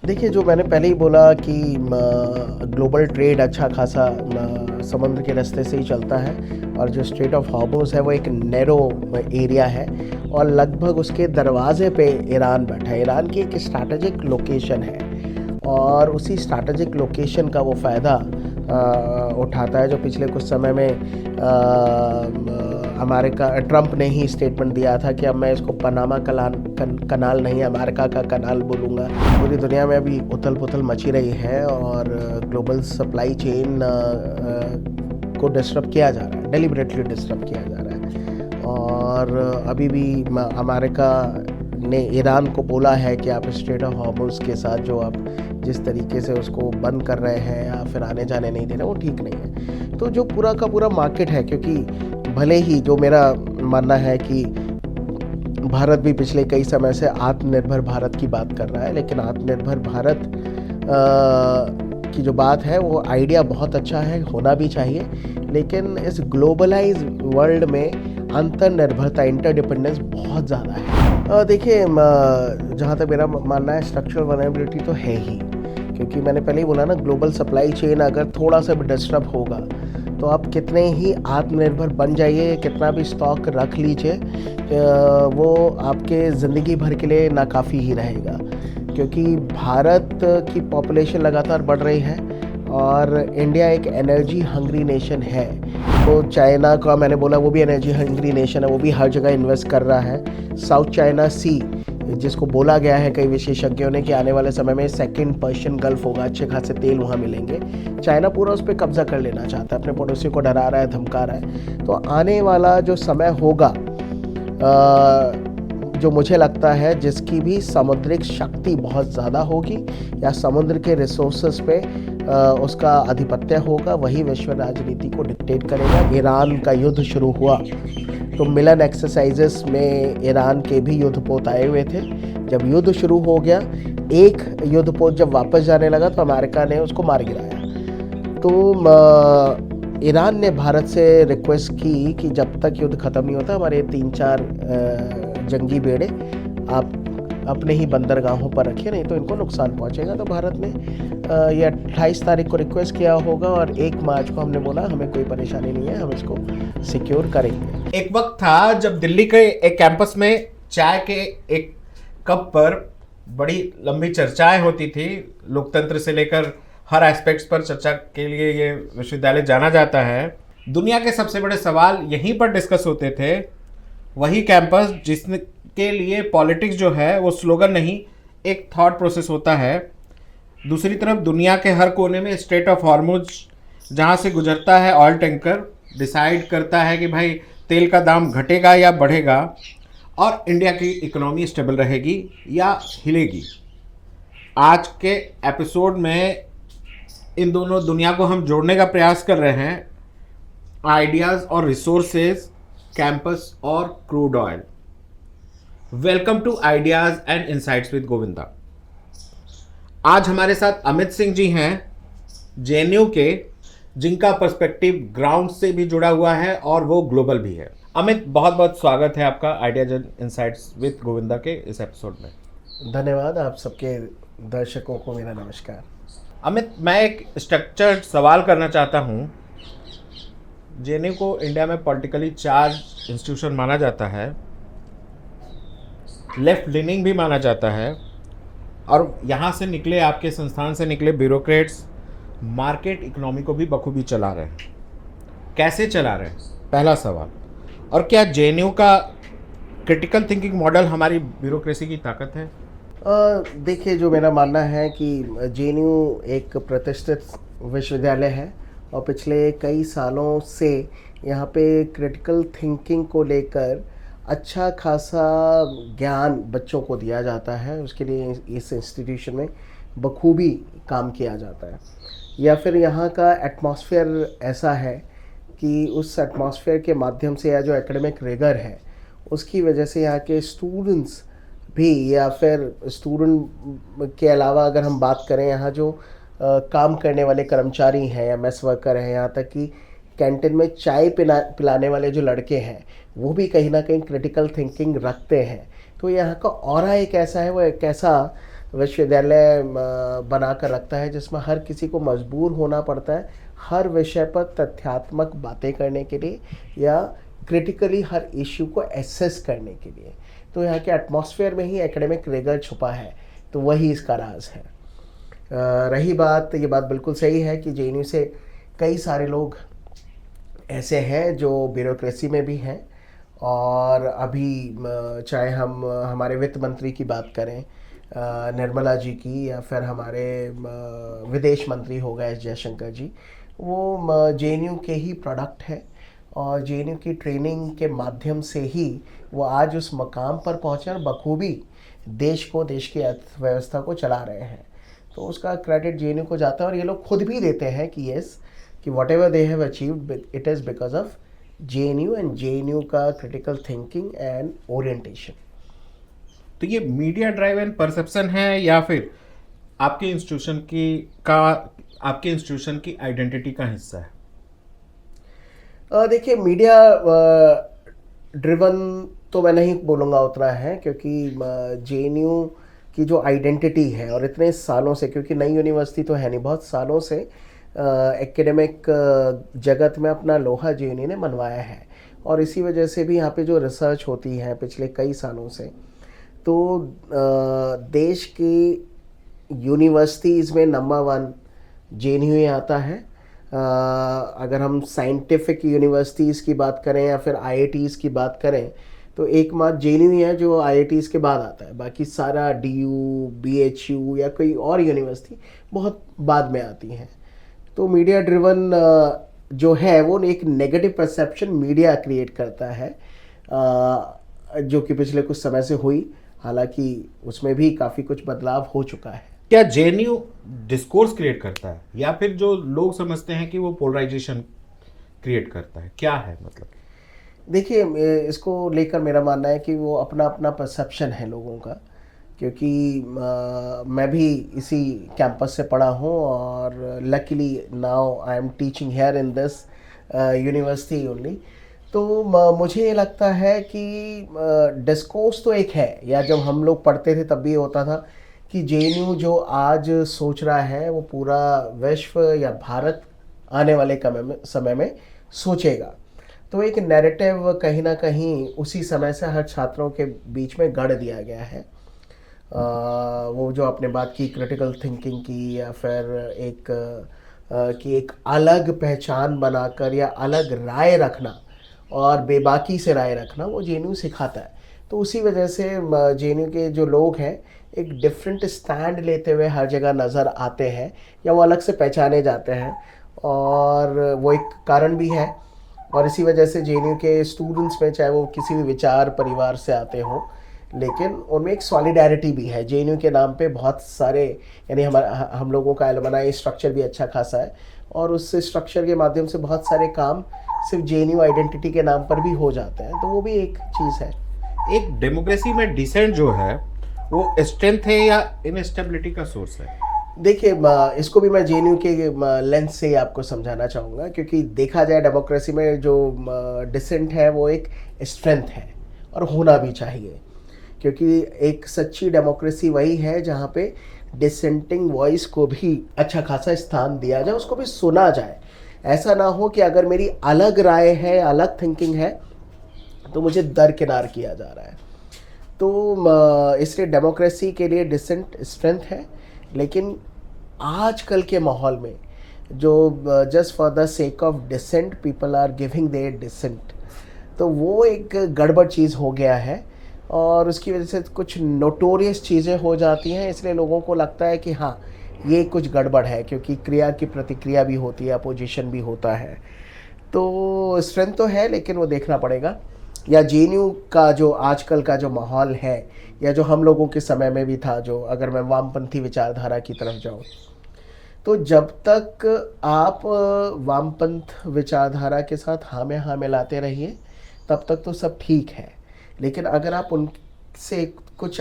देखिए, जो मैंने पहले ही बोला कि ग्लोबल ट्रेड अच्छा खासा समुद्र के रास्ते से ही चलता है। और जो स्ट्रेट ऑफ हॉर्मुज़ है वो एक नैरो एरिया है और लगभग उसके दरवाजे पे ईरान बैठा है। ईरान की एक स्ट्रैटेजिक लोकेशन है और उसी स्ट्रैटेजिक लोकेशन का वो फ़ायदा उठाता है। जो पिछले कुछ समय में अमेरिका ट्रंप ने ही स्टेटमेंट दिया था कि अब मैं इसको पनामा कनाल नहीं, अमेरिका का कनाल बोलूँगा। पूरी दुनिया में अभी उथल पुथल मची रही है और ग्लोबल सप्लाई चेन को डिस्टर्ब किया जा रहा है, डेलिबरेटली डिस्टर्ब किया जा रहा है। और अभी भी अमेरिका ने ईरान को बोला है कि आप स्ट्रेट ऑफ हॉर्मुज़ के साथ जो आप जिस तरीके से उसको बंद कर रहे हैं या फिर आने जाने नहीं दे रहे, वो ठीक नहीं है। तो जो पूरा का पूरा मार्केट है, क्योंकि भले ही जो मेरा मानना है कि भारत भी पिछले कई समय से आत्मनिर्भर भारत की बात कर रहा है, लेकिन आत्मनिर्भर भारत की जो बात है वो आइडिया बहुत अच्छा है, होना भी चाहिए। लेकिन इस ग्लोबलाइज वर्ल्ड में अंतर्निर्भरता, इंटरडिपेंडेंस बहुत ज़्यादा है। देखिए, जहाँ तक मेरा मानना है स्ट्रक्चरल वल्नरेबिलिटी तो है ही, क्योंकि मैंने पहले ही बोला ना, ग्लोबल सप्लाई चेन अगर थोड़ा सा भी डिस्टर्ब होगा तो आप कितने ही आत्मनिर्भर बन जाइए, कितना भी स्टॉक रख लीजिए, वो आपके ज़िंदगी भर के लिए नाकाफ़ी ही रहेगा। क्योंकि भारत की पॉपुलेशन लगातार बढ़ रही है और इंडिया एक एनर्जी हंग्री नेशन है। तो चाइना का मैंने बोला वो भी एनर्जी हंग्री नेशन है, वो भी हर जगह इन्वेस्ट कर रहा है। साउथ चाइना सी, जिसको बोला गया है कई विशेषज्ञों ने कि आने वाले समय में सेकंड पर्शियन गल्फ होगा, अच्छे खासे तेल वहाँ मिलेंगे। चाइना पूरा उस पर कब्जा कर लेना चाहता है, अपने पड़ोसी को डरा रहा है, धमका रहा है। तो आने वाला जो समय होगा, जो मुझे लगता है जिसकी भी सामुद्रिक शक्ति बहुत ज़्यादा होगी या समुद्र के रिसोर्सेज पे उसका आधिपत्य होगा, वही विश्व राजनीति को डिक्टेट करेगा। ईरान का युद्ध शुरू हुआ तो मिलन एक्सरसाइजेस में ईरान के भी युद्धपोत आए हुए थे। जब युद्ध शुरू हो गया, एक युद्धपोत जब वापस जाने लगा तो अमेरिका ने उसको मार गिराया। तो ईरान ने भारत से रिक्वेस्ट की कि जब तक युद्ध ख़त्म नहीं होता, हमारे 3-4 जंगी बेड़े आप अपने ही बंदरगाहों पर रखिए, नहीं तो इनको नुकसान पहुंचेगा। तो भारत ने ये 28 तारीख को रिक्वेस्ट किया होगा और 1 मार्च को हमने बोला हमें कोई परेशानी नहीं है, हम इसको सिक्योर करेंगे। एक वक्त था जब दिल्ली के एक कैंपस में चाय के एक कप पर बड़ी लंबी चर्चाएं होती थी। लोकतंत्र से लेकर हर एस्पेक्ट्स पर चर्चा के लिए ये विश्वविद्यालय जाना जाता है। दुनिया के सबसे बड़े सवाल यहीं पर डिस्कस होते थे। वही कैंपस जिसके लिए पॉलिटिक्स जो है वो स्लोगन नहीं, एक थॉट प्रोसेस होता है। दूसरी तरफ दुनिया के हर कोने में स्ट्रेट ऑफ हॉर्मुज जहाँ से गुजरता है ऑयल टैंकर, डिसाइड करता है कि भाई तेल का दाम घटेगा या बढ़ेगा और इंडिया की इकोनॉमी स्टेबल रहेगी या हिलेगी। आज के एपिसोड में इन दोनों दुनिया को हम जोड़ने का प्रयास कर रहे हैं, आइडियाज़ और रिसोर्सेज, कैंपस और crude oil. Welcome to ideas and insights with Govinda. आज हमारे साथ अमित सिंह जी हैं, जेएनयू के, जिनका पर्सपेक्टिव ग्राउंड से भी जुड़ा हुआ है और वो ग्लोबल भी है। अमित, बहुत बहुत स्वागत है आपका ideas and insights with Govinda के इस एपिसोड में। धन्यवाद। आप सबके दर्शकों को मेरा नमस्कार। अमित, मैं एक स्ट्रक्चर्ड सवाल करना चाहता हूँ। जेएनयू को इंडिया में पॉलिटिकली चार्ज इंस्टीट्यूशन माना जाता है, लेफ्ट लीनिंग भी माना जाता है, और यहाँ से निकले, आपके संस्थान से निकले ब्यूरोक्रेट्स मार्केट इकोनॉमी को भी बखूबी चला रहे हैं। कैसे चला रहे हैं, पहला सवाल। और क्या जेएनयू का क्रिटिकल थिंकिंग मॉडल हमारी ब्यूरोक्रेसी की ताकत है? देखिए, जो मेरा मानना है कि जेएनयू एक प्रतिष्ठित विश्वविद्यालय है और पिछले कई सालों से यहाँ पे क्रिटिकल थिंकिंग को लेकर अच्छा खासा ज्ञान बच्चों को दिया जाता है। उसके लिए इस इंस्टीट्यूशन में बखूबी काम किया जाता है। या फिर यहाँ का एटमॉस्फेयर ऐसा है कि उस एटमॉस्फेयर के माध्यम से या जो एकेडमिक रिगर है उसकी वजह से यहाँ के स्टूडेंट्स भी, या फिर स्टूडेंट के अलावा अगर हम बात करें, यहाँ जो काम करने वाले कर्मचारी हैं या मेस वर्कर हैं, यहाँ तक कि कैंटीन में चाय पिलाने वाले जो लड़के हैं, वो भी कहीं ना कहीं क्रिटिकल थिंकिंग रखते हैं। तो यहाँ का ऑरा एक ऐसा है, वो एक ऐसा विश्वविद्यालय बनाकर रखता है जिसमें हर किसी को मजबूर होना पड़ता है हर विषय पर तथ्यात्मक बातें करने के लिए या क्रिटिकली हर इश्यू को एसेस करने के लिए। तो यहाँ के एटमॉस्फेयर में ही एकेडमिक रिगर छुपा है, तो वही इसका राज है। रही बात, ये बात बिल्कुल सही है कि जेएनयू से कई सारे लोग ऐसे हैं जो ब्यूरोक्रेसी में भी हैं, और अभी चाहे हम हमारे वित्त मंत्री की बात करें निर्मला जी की, या फिर हमारे विदेश मंत्री हो गए जयशंकर जी, वो जेएनयू के ही प्रोडक्ट है, और जेएनयू की ट्रेनिंग के माध्यम से ही वो आज उस मकाम पर पहुँचे और बखूबी देश की अर्थव्यवस्था को चला रहे हैं। तो उसका क्रेडिट जेएनयू को जाता है, और ये लोग खुद भी देते हैं कि यस, कि what ever they have achieved it is because of JNU and JNU का क्रिटिकल थिंकिंग एंड ओरिएंटेशन। तो ये मीडिया ड्राइव एंड परसेप्शन है या फिर आपके इंस्टीट्यूशन की आइडेंटिटी का हिस्सा है? देखिए, मीडिया ड्रिवन तो मैं नहीं बोलूँगा उतना है, क्योंकि जेएनयू की जो आइडेंटिटी है, और इतने सालों से, क्योंकि नई यूनिवर्सिटी तो है नहीं, बहुत सालों से एकेडमिक जगत में अपना लोहा जेएनयू ने मनवाया है, और इसी वजह से भी यहाँ पे जो रिसर्च होती है पिछले कई सालों से, तो देश की यूनिवर्सिटीज़ में नंबर 1 जेएनयू ही आता है। अगर हम साइंटिफिक यूनिवर्सिटीज़ की बात करें या फिर आईआईटीज़ की बात करें, तो एकमात्र जेएनयू ही है जो आईआईटीज़ के बाद आता है, बाकी सारा डीयू, बीएचयू या कोई और यूनिवर्सिटी बहुत बाद में आती हैं। तो मीडिया ड्रिवन जो है वो एक नेगेटिव परसेप्शन मीडिया क्रिएट करता है, जो कि पिछले कुछ समय से हुई, हालांकि उसमें भी काफ़ी कुछ बदलाव हो चुका है। क्या जेएनयू डिस्कोर्स क्रिएट करता है या फिर जो लोग समझते हैं कि वो पोलराइजेशन क्रिएट करता है, क्या है मतलब? देखिए, इसको लेकर मेरा मानना है कि वो अपना अपना परसेप्शन है लोगों का, क्योंकि मैं भी इसी कैंपस से पढ़ा हूँ, और luckily now I am teaching here in this university only. तो मुझे ये लगता है कि डिस्कोर्स तो एक है, या जब हम लोग पढ़ते थे तब भी होता था कि जेएनयू जो आज सोच रहा है वो पूरा विश्व या भारत आने वाले समय में सोचेगा। तो एक नैरेटिव कहीं ना कहीं उसी समय से हर छात्रों के बीच में गढ़ दिया गया है। वो जो आपने बात की क्रिटिकल थिंकिंग की, या फिर एक अलग पहचान बनाकर या अलग राय रखना और बेबाकी से राय रखना, वो जेएनयू सिखाता है। तो उसी वजह से जेएनयू के जो लोग हैं एक डिफरेंट स्टैंड लेते हुए हर जगह नज़र आते हैं, या वो अलग से पहचाने जाते हैं, और वो एक कारण भी है। और इसी वजह से जेएनयू के स्टूडेंट्स में, चाहे वो किसी भी विचार परिवार से आते हों, लेकिन उनमें एक सॉलिडारिटी भी है। जेएनयू के नाम पे बहुत सारे, यानी हम लोगों का एलुमनाई स्ट्रक्चर भी अच्छा खासा है, और उस स्ट्रक्चर के माध्यम से बहुत सारे काम सिर्फ जेएनयू आइडेंटिटी के नाम पर भी हो जाते हैं, तो वो भी एक चीज़ है। एक डेमोक्रेसी में डिसेंट जो है वो स्ट्रेंथ है या इनस्टेबिलिटी का सोर्स है? देखिए, इसको भी मैं जेएनयू के लेंस से ही आपको समझाना चाहूँगा, क्योंकि देखा जाए डेमोक्रेसी में जो डिसेंट है वो एक स्ट्रेंथ है, और होना भी चाहिए, क्योंकि एक सच्ची डेमोक्रेसी वही है जहाँ पे डिसेंटिंग वॉइस को भी अच्छा खासा स्थान दिया जाए, उसको भी सुना जाए। ऐसा ना हो कि अगर मेरी अलग राय है, अलग थिंकिंग है, तो मुझे दरकिनार किया जा रहा है। तो इसलिए डेमोक्रेसी के लिए डिसेंट स्ट्रेंथ है, लेकिन आजकल के माहौल में जो just for the sake of dissent people are giving their dissent, तो वो एक गड़बड़ चीज़ हो गया है, और उसकी वजह से कुछ नोटोरियस चीज़ें हो जाती हैं। इसलिए लोगों को लगता है कि हाँ, ये कुछ गड़बड़ है, क्योंकि क्रिया की प्रतिक्रिया भी होती है, अपोजिशन भी होता है। तो स्ट्रेंथ तो है, लेकिन वो देखना पड़ेगा। या जेएनयू का जो आजकल का जो माहौल है, या जो हम लोगों के समय में भी था, जो अगर मैं वामपंथी विचारधारा की तरफ जाऊँ, तो जब तक आप वामपंथ विचारधारा के साथ हाँ में हाँ मिलाते रहिए, तब तक तो सब ठीक है। लेकिन अगर आप उनसे कुछ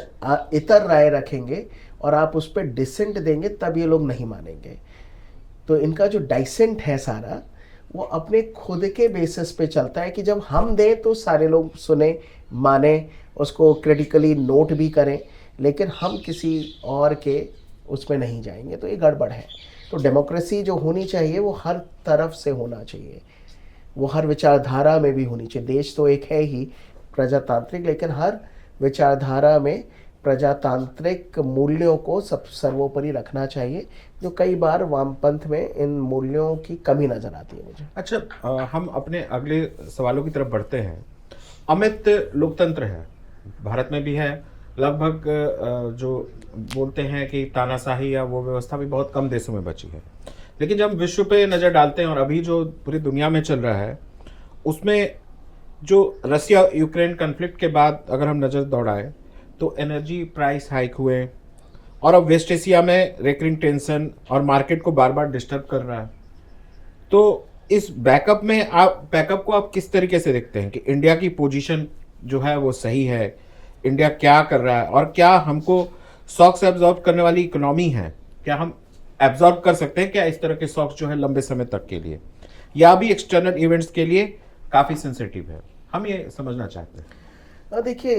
इतर राय रखेंगे और आप उस पर डिसेंट देंगे, तब ये लोग नहीं मानेंगे। तो इनका जो डाइसेंट है सारा, वो अपने खुद के बेसिस पे चलता है कि जब हम दें तो सारे लोग सुने, माने, उसको क्रिटिकली नोट भी करें, लेकिन हम किसी और के उसमें नहीं जाएंगे, तो ये गड़बड़ है। तो डेमोक्रेसी जो होनी चाहिए वो हर तरफ से होना चाहिए, वो हर विचारधारा में भी होनी चाहिए। देश तो एक है ही प्रजातांत्रिक, लेकिन हर विचारधारा में प्रजातांत्रिक मूल्यों को सब सर्वोपरि रखना चाहिए, जो कई बार वामपंथ में इन मूल्यों की कमी नजर आती है मुझे। अच्छा, हम अपने अगले सवालों की तरफ बढ़ते हैं। अमित लोकतंत्र है, भारत में भी है। लगभग जो बोलते हैं कि तानाशाही या वो व्यवस्था भी बहुत कम देशों में बची है। लेकिन जब विश्व पे नज़र डालते हैं और अभी जो पूरी दुनिया में चल रहा है, उसमें जो रसिया यूक्रेन कन्फ्लिक्ट के बाद अगर हम नज़र दौड़ाएं तो एनर्जी प्राइस हाइक हुए, और अब वेस्ट एशिया में रेकरिंग टेंशन और मार्केट को बार बार डिस्टर्ब कर रहा है। तो इस बैकअप को आप किस तरीके से देखते हैं कि इंडिया की पोजीशन जो है वो सही है, इंडिया क्या कर रहा है, और क्या हमको शॉक्स एब्जॉर्ब करने वाली इकोनॉमी है, क्या हम एब्जॉर्ब कर सकते हैं क्या इस तरह के शॉक्स जो है लंबे समय तक के लिए, या भी एक्सटर्नल इवेंट्स के लिए काफ़ी सेंसिटिव है? हम ये समझना चाहते हैं। देखिए,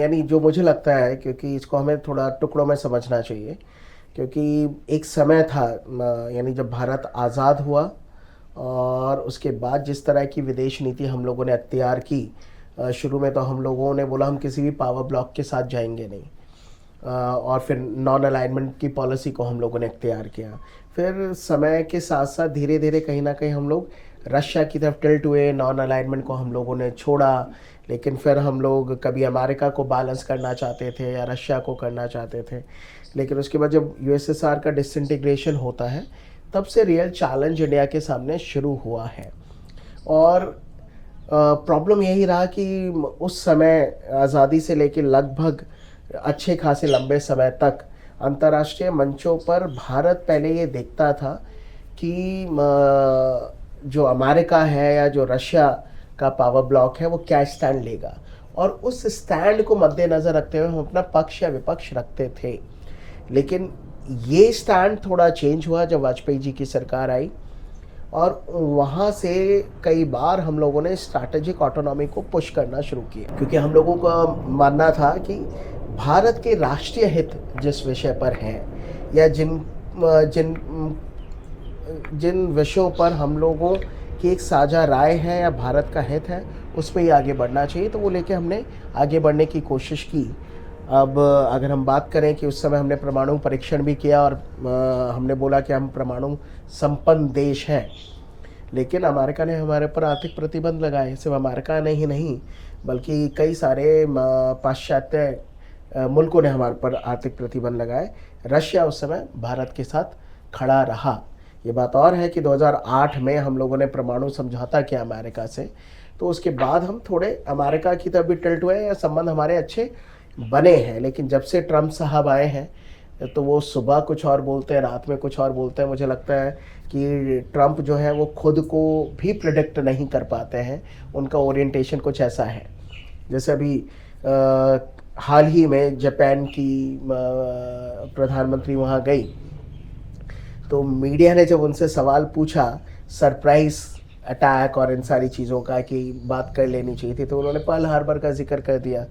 यानी जो मुझे लगता है, क्योंकि इसको हमें थोड़ा टुकड़ों में समझना चाहिए, क्योंकि एक समय था यानी जब भारत आज़ाद हुआ और उसके बाद जिस तरह की विदेश नीति हम लोगों ने अख्तियार की, शुरू में तो हम लोगों ने बोला हम किसी भी पावर ब्लॉक के साथ जाएंगे नहीं, और फिर नॉन अलाइनमेंट की पॉलिसी को हम लोगों ने अख्तियार किया। फिर समय के साथ साथ धीरे धीरे कहीं ना कहीं हम लोग रशिया की तरफ टिल्ट हुए, नॉन अलाइनमेंट को हम लोगों ने छोड़ा। लेकिन फिर हम लोग कभी अमेरिका को बैलेंस करना चाहते थे या रशिया को करना चाहते थे। लेकिन उसके बाद जब यूएसएसआर का डिसइंटीग्रेशन होता है, तब से रियल चैलेंज इंडिया के सामने शुरू हुआ है। और प्रॉब्लम यही रहा कि उस समय आज़ादी से लेकर लगभग अच्छे खासे लंबे समय तक अंतर्राष्ट्रीय मंचों पर भारत पहले ये देखता था कि जो अमेरिका है या जो रशिया का पावर ब्लॉक है वो क्या स्टैंड लेगा, और उस स्टैंड को मद्देनज़र रखते हुए हम अपना पक्ष या विपक्ष रखते थे। लेकिन ये स्टैंड थोड़ा चेंज हुआ जब वाजपेयी जी की सरकार आई, और वहाँ से कई बार हम लोगों ने स्ट्रैटेजिक ऑटोनॉमी को पुश करना शुरू किया, क्योंकि हम लोगों का मानना था कि भारत के राष्ट्रीय हित जिस विषय पर है, या जिन विषयों पर हम लोगों की एक साझा राय है या भारत का हित है, उस पर ही आगे बढ़ना चाहिए। तो वो लेके हमने आगे बढ़ने की कोशिश की। अब अगर हम बात करें कि उस समय हमने परमाणु परीक्षण भी किया, और हमने बोला कि हम परमाणु संपन्न देश हैं, लेकिन अमेरिका ने हमारे पर आर्थिक प्रतिबंध लगाए। सिर्फ अमेरिका ने ही नहीं, बल्कि कई सारे पाश्चात्य मुल्कों ने हमारे पर आर्थिक प्रतिबंध लगाए। रशिया उस समय भारत के साथ खड़ा रहा। ये बात और है कि 2008 में हम लोगों ने परमाणु समझौता किया अमेरिका से, तो उसके बाद हम थोड़े अमेरिका की तरफ भी टिल्ट हुए, या संबंध हमारे अच्छे बने हैं। लेकिन जब से ट्रम्प साहब आए हैं, तो वो सुबह कुछ और बोलते हैं, रात में कुछ और बोलते हैं। मुझे लगता है कि ट्रम्प जो है वो खुद को भी प्रिडिक्ट नहीं कर पाते हैं, उनका ओरिएंटेशन कुछ ऐसा है। जैसे अभी हाल ही में जापान की प्रधानमंत्री वहाँ गई, तो मीडिया ने जब उनसे सवाल पूछा सरप्राइज अटैक और इन सारी चीज़ों का कि बात कर लेनी चाहिए थी, तो उन्होंने पर्ल हार्बर का जिक्र कर दिया।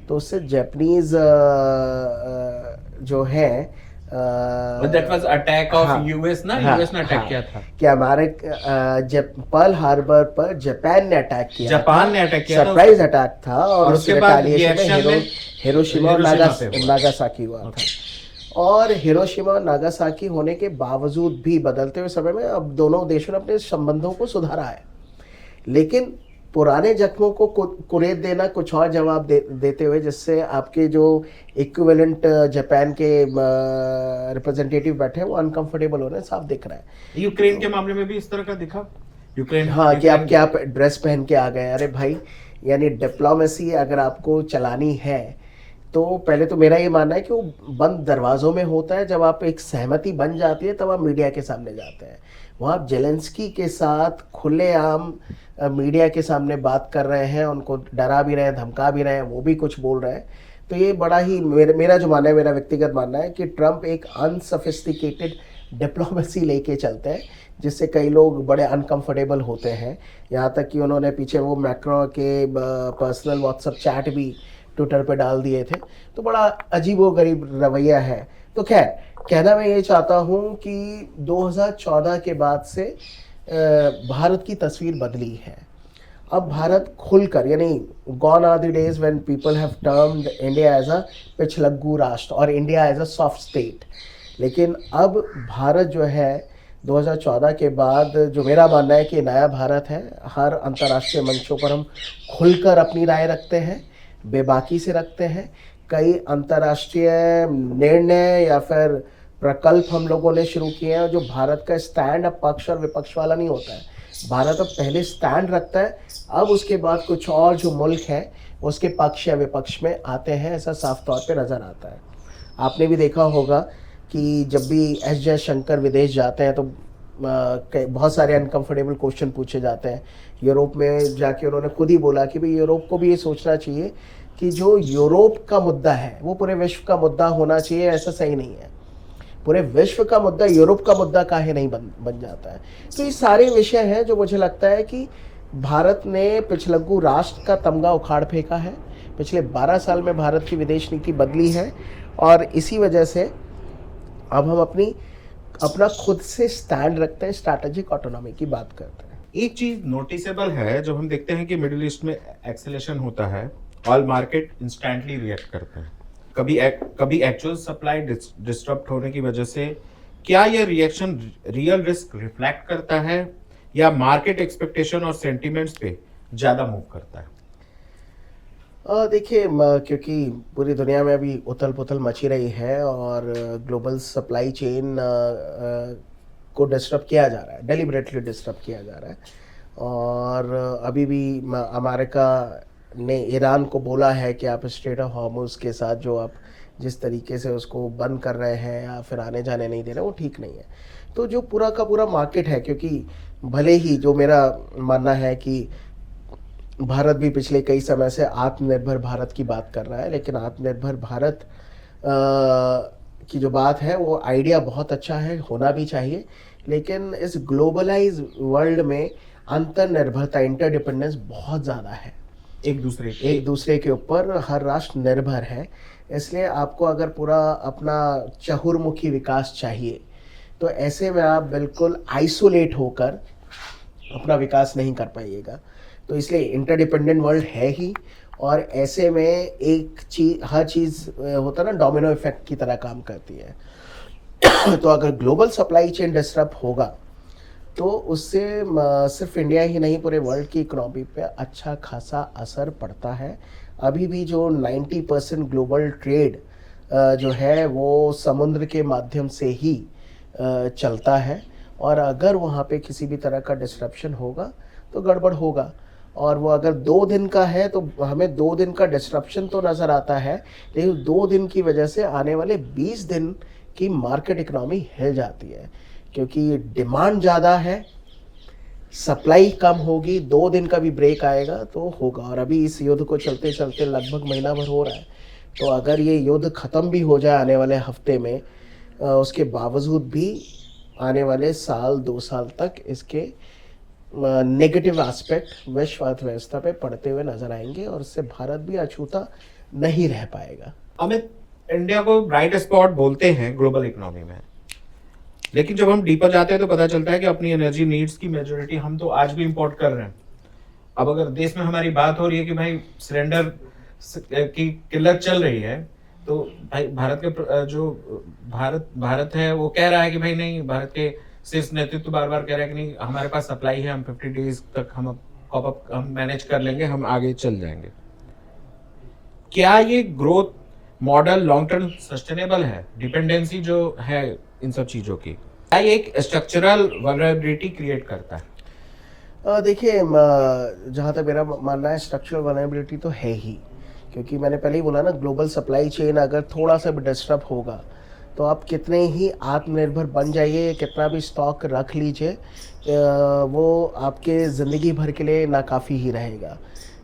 तो उससे जापानीज जो है that was attack of US ना, US ने अटैक किया था कि हमारे पर्ल हार्बर पर जापान ने अटैक किया, सरप्राइज अटैक था, और उसके बाद हिरोशिमा और नागासाकी हुआ था। और हिरोशिमा और नागासाकी होने के बावजूद भी बदलते हुए समय में अब दोनों देशों ने अपने संबंधों को सुधारा है, लेकिन पुराने जख्मों को कुरेद देना, कुछ और जवाब देते हुए, जिससे आपके जो इक्विवेलेंट जापान के रिप्रेजेंटेटिव बैठे हैं वो अनकंफर्टेबल हो रहे हैं, साफ दिख रहा है। यूक्रेन के मामले में भी इस तरह का दिखा, यूक्रेन कि आप क्या ड्रेस पहन के आ गए। अरे भाई, यानी डिप्लोमेसी अगर आपको चलानी है तो पहले तो मेरा ये मानना है कि वो बंद दरवाज़ों में होता है। जब आप एक सहमति बन जाती है तब आप मीडिया के सामने जाते हैं। वहाँ आप जेलेंस्की के साथ खुलेआम मीडिया के सामने बात कर रहे हैं, उनको डरा भी रहे हैं, धमका भी रहे हैं, वो भी कुछ बोल रहे हैं। तो ये बड़ा ही मेरा जो मानना है, मेरा व्यक्तिगत मानना है कि ट्रंप एक अनसोफिस्टिकेटेड डिप्लोमेसी लेके चलते हैं, जिससे कई लोग बड़े अनकंफर्टेबल होते हैं। यहाँ तक कि उन्होंने पीछे वो मैक्रो के पर्सनल व्हाट्सएप चैट भी ट्विटर पे डाल दिए थे। तो बड़ा अजीबोगरीब रवैया है। तो खैर, कहना मैं ये चाहता हूँ कि 2014 के बाद से भारत की तस्वीर बदली है। अब भारत खुलकर, यानी gone are the days when people have termed India as a पिछलग्गू राष्ट्र और India as a soft state. लेकिन अब भारत जो है 2014 के बाद, जो मेरा मानना है कि नया भारत है। हर अंतर्राष्ट्रीय मंचों पर हम खुलकर अपनी राय रखते हैं, बेबाकी से रखते हैं। कई अंतर्राष्ट्रीय निर्णय या फिर प्रकल्प हम लोगों ने शुरू किए हैं जो भारत का स्टैंड अब पक्ष और विपक्ष वाला नहीं होता है। भारत अब पहले स्टैंड रखता है, अब उसके बाद कुछ और जो मुल्क है उसके पक्ष या विपक्ष में आते हैं, ऐसा साफ तौर पे नज़र आता है। आपने भी देखा होगा कि जब भी एस जयशंकर विदेश जाते हैं तो बहुत सारे अनकंफर्टेबल क्वेश्चन पूछे जाते हैं। यूरोप में जाके उन्होंने खुद ही बोला कि भाई यूरोप को भी ये सोचना चाहिए कि जो यूरोप का मुद्दा है वो पूरे विश्व का मुद्दा होना चाहिए, ऐसा सही नहीं है। पूरे विश्व का मुद्दा यूरोप का मुद्दा काहे नहीं बन जाता है। तो ये सारे विषय हैं जो मुझे लगता है कि भारत ने पिछलग्गू राष्ट्र का तमगा उखाड़ फेंका है। पिछले 12 साल में भारत की विदेश नीति बदली है और इसी वजह से अब हम अपना खुद से स्टैंड रखते हैं, स्ट्रैटेजिक ऑटोनॉमी की बात करते हैं। एक चीज नोटिसेबल है, जब हम देखते हैं कि मिडिल ईस्ट में एक्सेलेरेशन होता है, ऑल मार्केट इंस्टेंटली रिएक्ट करते हैं। कभी एक्चुअल सप्लाई डिस्टर्ब होने की वजह से क्या यह रिएक्शन रियल रिस्क रिफ्लेक्ट करता है या मार्केट एक्सपेक्टेशन और सेंटिमेंट्स पे ज्यादा मूव करता है? देखिए, क्योंकि पूरी दुनिया में अभी उथल पुथल मची रही है और ग्लोबल सप्लाई चेन को डिस्टर्ब किया जा रहा है, डेलिबरेटली डिस्टर्ब किया जा रहा है। और अभी भी अमेरिका ने ईरान को बोला है कि आप स्ट्रेट ऑफ हॉर्मुज़ के साथ जो आप जिस तरीके से उसको बंद कर रहे हैं या फिर आने जाने नहीं दे रहे, वो ठीक नहीं है। तो जो पूरा का पूरा मार्केट है, क्योंकि भले ही जो मेरा मानना है कि भारत भी पिछले कई समय से आत्मनिर्भर भारत की बात कर रहा है, लेकिन आत्मनिर्भर भारत की जो बात है वो आइडिया बहुत अच्छा है, होना भी चाहिए। लेकिन इस ग्लोबलाइज वर्ल्ड में अंतर्निर्भरता, इंटरडिपेंडेंस बहुत ज़्यादा है। एक दूसरे के ऊपर हर राष्ट्र निर्भर है। इसलिए आपको अगर पूरा अपना चहुर्मुखी विकास चाहिए तो ऐसे में आप बिल्कुल आइसोलेट होकर अपना विकास नहीं कर पाइएगा। तो इसलिए इंटरडिपेंडेंट वर्ल्ड है ही, और ऐसे में एक चीज, हर चीज़ होता है ना, डोमिनो इफेक्ट की तरह काम करती है। तो अगर ग्लोबल सप्लाई चेन डिस्टर्ब होगा तो उससे सिर्फ इंडिया ही नहीं, पूरे वर्ल्ड की इकोनॉमी पे अच्छा खासा असर पड़ता है। अभी भी जो 90% ग्लोबल ट्रेड जो है वो समुद्र के माध्यम से ही चलता है, और अगर वहाँ पे किसी भी तरह का डिस्ट्रप्शन होगा तो गड़बड़ होगा। और वो अगर 2 दिन का है तो हमें 2 दिन का डिस्ट्रप्शन तो नज़र आता है, लेकिन 2 दिन की वजह से आने वाले 20 दिन की मार्केट इकोनॉमी हिल जाती है, क्योंकि डिमांड ज़्यादा है, सप्लाई कम होगी, 2 दिन का भी ब्रेक आएगा तो होगा। और अभी इस युद्ध को चलते चलते लगभग महीना भर हो रहा है। तो अगर ये युद्ध ख़त्म भी हो जाए आने वाले हफ्ते में, उसके बावजूद भी आने वाले साल 2 साल तक इसके नेगेटिव एस्पेक्ट विश्व अर्थव्यवस्था पे पड़ते हुए नजर आएंगे, और इससे भारत भी अछूता नहीं रह पाएगा। अमित, इंडिया को ब्राइट स्पॉट बोलते हैं ग्लोबल इकोनॉमी में, लेकिन जब हम डीपर जाते हैं तो पता चलता है कि अपनी एनर्जी नीड्स की मेजोरिटी हम तो आज भी इंपोर्ट कर रहे हैं। अब अगर देश में हमारी बात हो रही है कि भाई सिलेंडर की किल्लत चल रही है, तो भाई भारत के जो भारत है वो कह रहा है कि भाई नहीं, भारत के शीर्ष नेतृत्व बार बार कह रहा है कि नहीं, हमारे पास सप्लाई है, हम 50 डेज तक हम मैनेज कर लेंगे, हम आगे चल जाएंगे। क्या ये growth model long term sustainable है? डिपेंडेंसी जो है इन सब चीजों की, क्या ये एक स्ट्रक्चरल वल्नरेबिलिटी क्रिएट करता है? देखिए, जहाँ तक मेरा मानना है, स्ट्रक्चरल वल्नरेबिलिटी तो है ही, क्योंकि मैंने पहले ही बोला ना, ग्लोबल सप्लाई चेन अगर थोड़ा सा भी डिस्टर्ब होगा तो आप कितने ही आत्मनिर्भर बन जाइए, कितना भी स्टॉक रख लीजिए, वो आपके ज़िंदगी भर के लिए नाकाफ़ी ही रहेगा।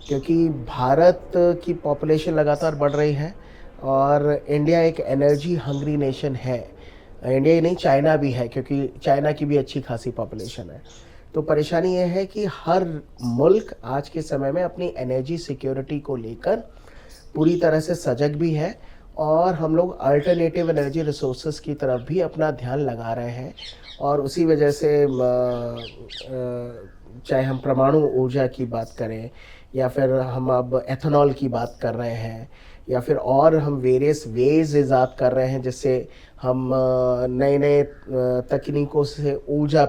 क्योंकि भारत की पॉपुलेशन लगातार बढ़ रही है और इंडिया एक एनर्जी हंग्री नेशन है। इंडिया ही नहीं, चाइना भी है, क्योंकि चाइना की भी अच्छी खासी पॉपुलेशन है। तो परेशानी यह है कि हर मुल्क आज के समय में अपनी एनर्जी सिक्योरिटी को लेकर पूरी तरह से सजग भी है और हम लोग अल्टरनेटिव एनर्जी रिसोर्सेज की तरफ भी अपना ध्यान लगा रहे हैं। और उसी वजह से चाहे हम परमाणु ऊर्जा की बात करें या फिर हम अब एथेनॉल की बात कर रहे हैं या फिर और हम वेरियस वेज ईजाद कर रहे हैं जिससे हम नए नए तकनीकों से ऊर्जा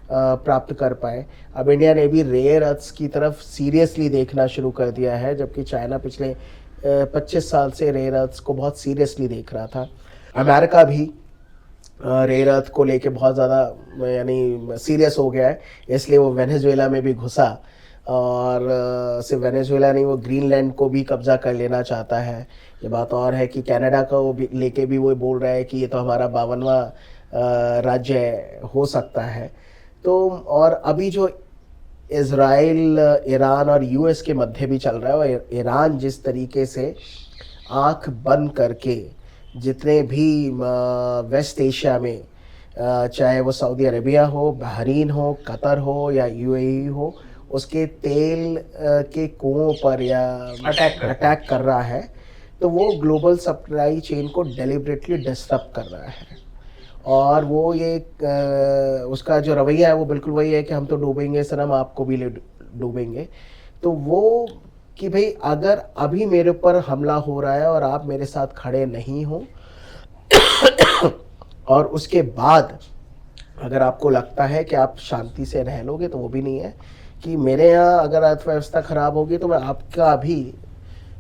प्राप्त कर पाए। अब इंडिया ने भी रेयर अर्थ्स की तरफ सीरियसली देखना शुरू कर दिया है, जबकि चाइना पिछले 25 साल से रेयर अर्थ्स को बहुत सीरियसली देख रहा था। अमेरिका भी रेयर अर्थ को लेके बहुत ज़्यादा यानी सीरियस हो गया है, इसलिए वो वेनेजुएला में भी घुसा और सिर्फ वेनेजुएला नहीं, वो ग्रीनलैंड को भी कब्जा कर लेना चाहता है। ये बात और है कि कनाडा का वो भी लेके भी वो बोल रहा है कि ये तो हमारा 52वां राज्य हो सकता है। तो और अभी जो इज़राइल, ईरान और यूएस के मध्य भी चल रहा है, और ईरान जिस तरीके से आंख बंद करके जितने भी वेस्ट एशिया में चाहे वो सऊदी अरेबिया हो, बहरीन हो, कतर हो या यूएई हो, उसके तेल के कुओं पर या अटैक कर रहा है, तो वो ग्लोबल सप्लाई चेन को डेलिबरेटली डिस्टर्ब कर रहा है। और वो ये उसका जो रवैया है वो बिल्कुल वही है कि हम तो डूबेंगे सनम, आपको भी ले डूबेंगे। तो वो कि भाई अगर अभी मेरे ऊपर हमला हो रहा है और आप मेरे साथ खड़े नहीं हो और उसके बाद अगर आपको लगता है कि आप शांति से रह लोगे, तो वो भी नहीं है कि मेरे यहाँ अगर अर्थव्यवस्था खराब होगी तो मैं आपका भी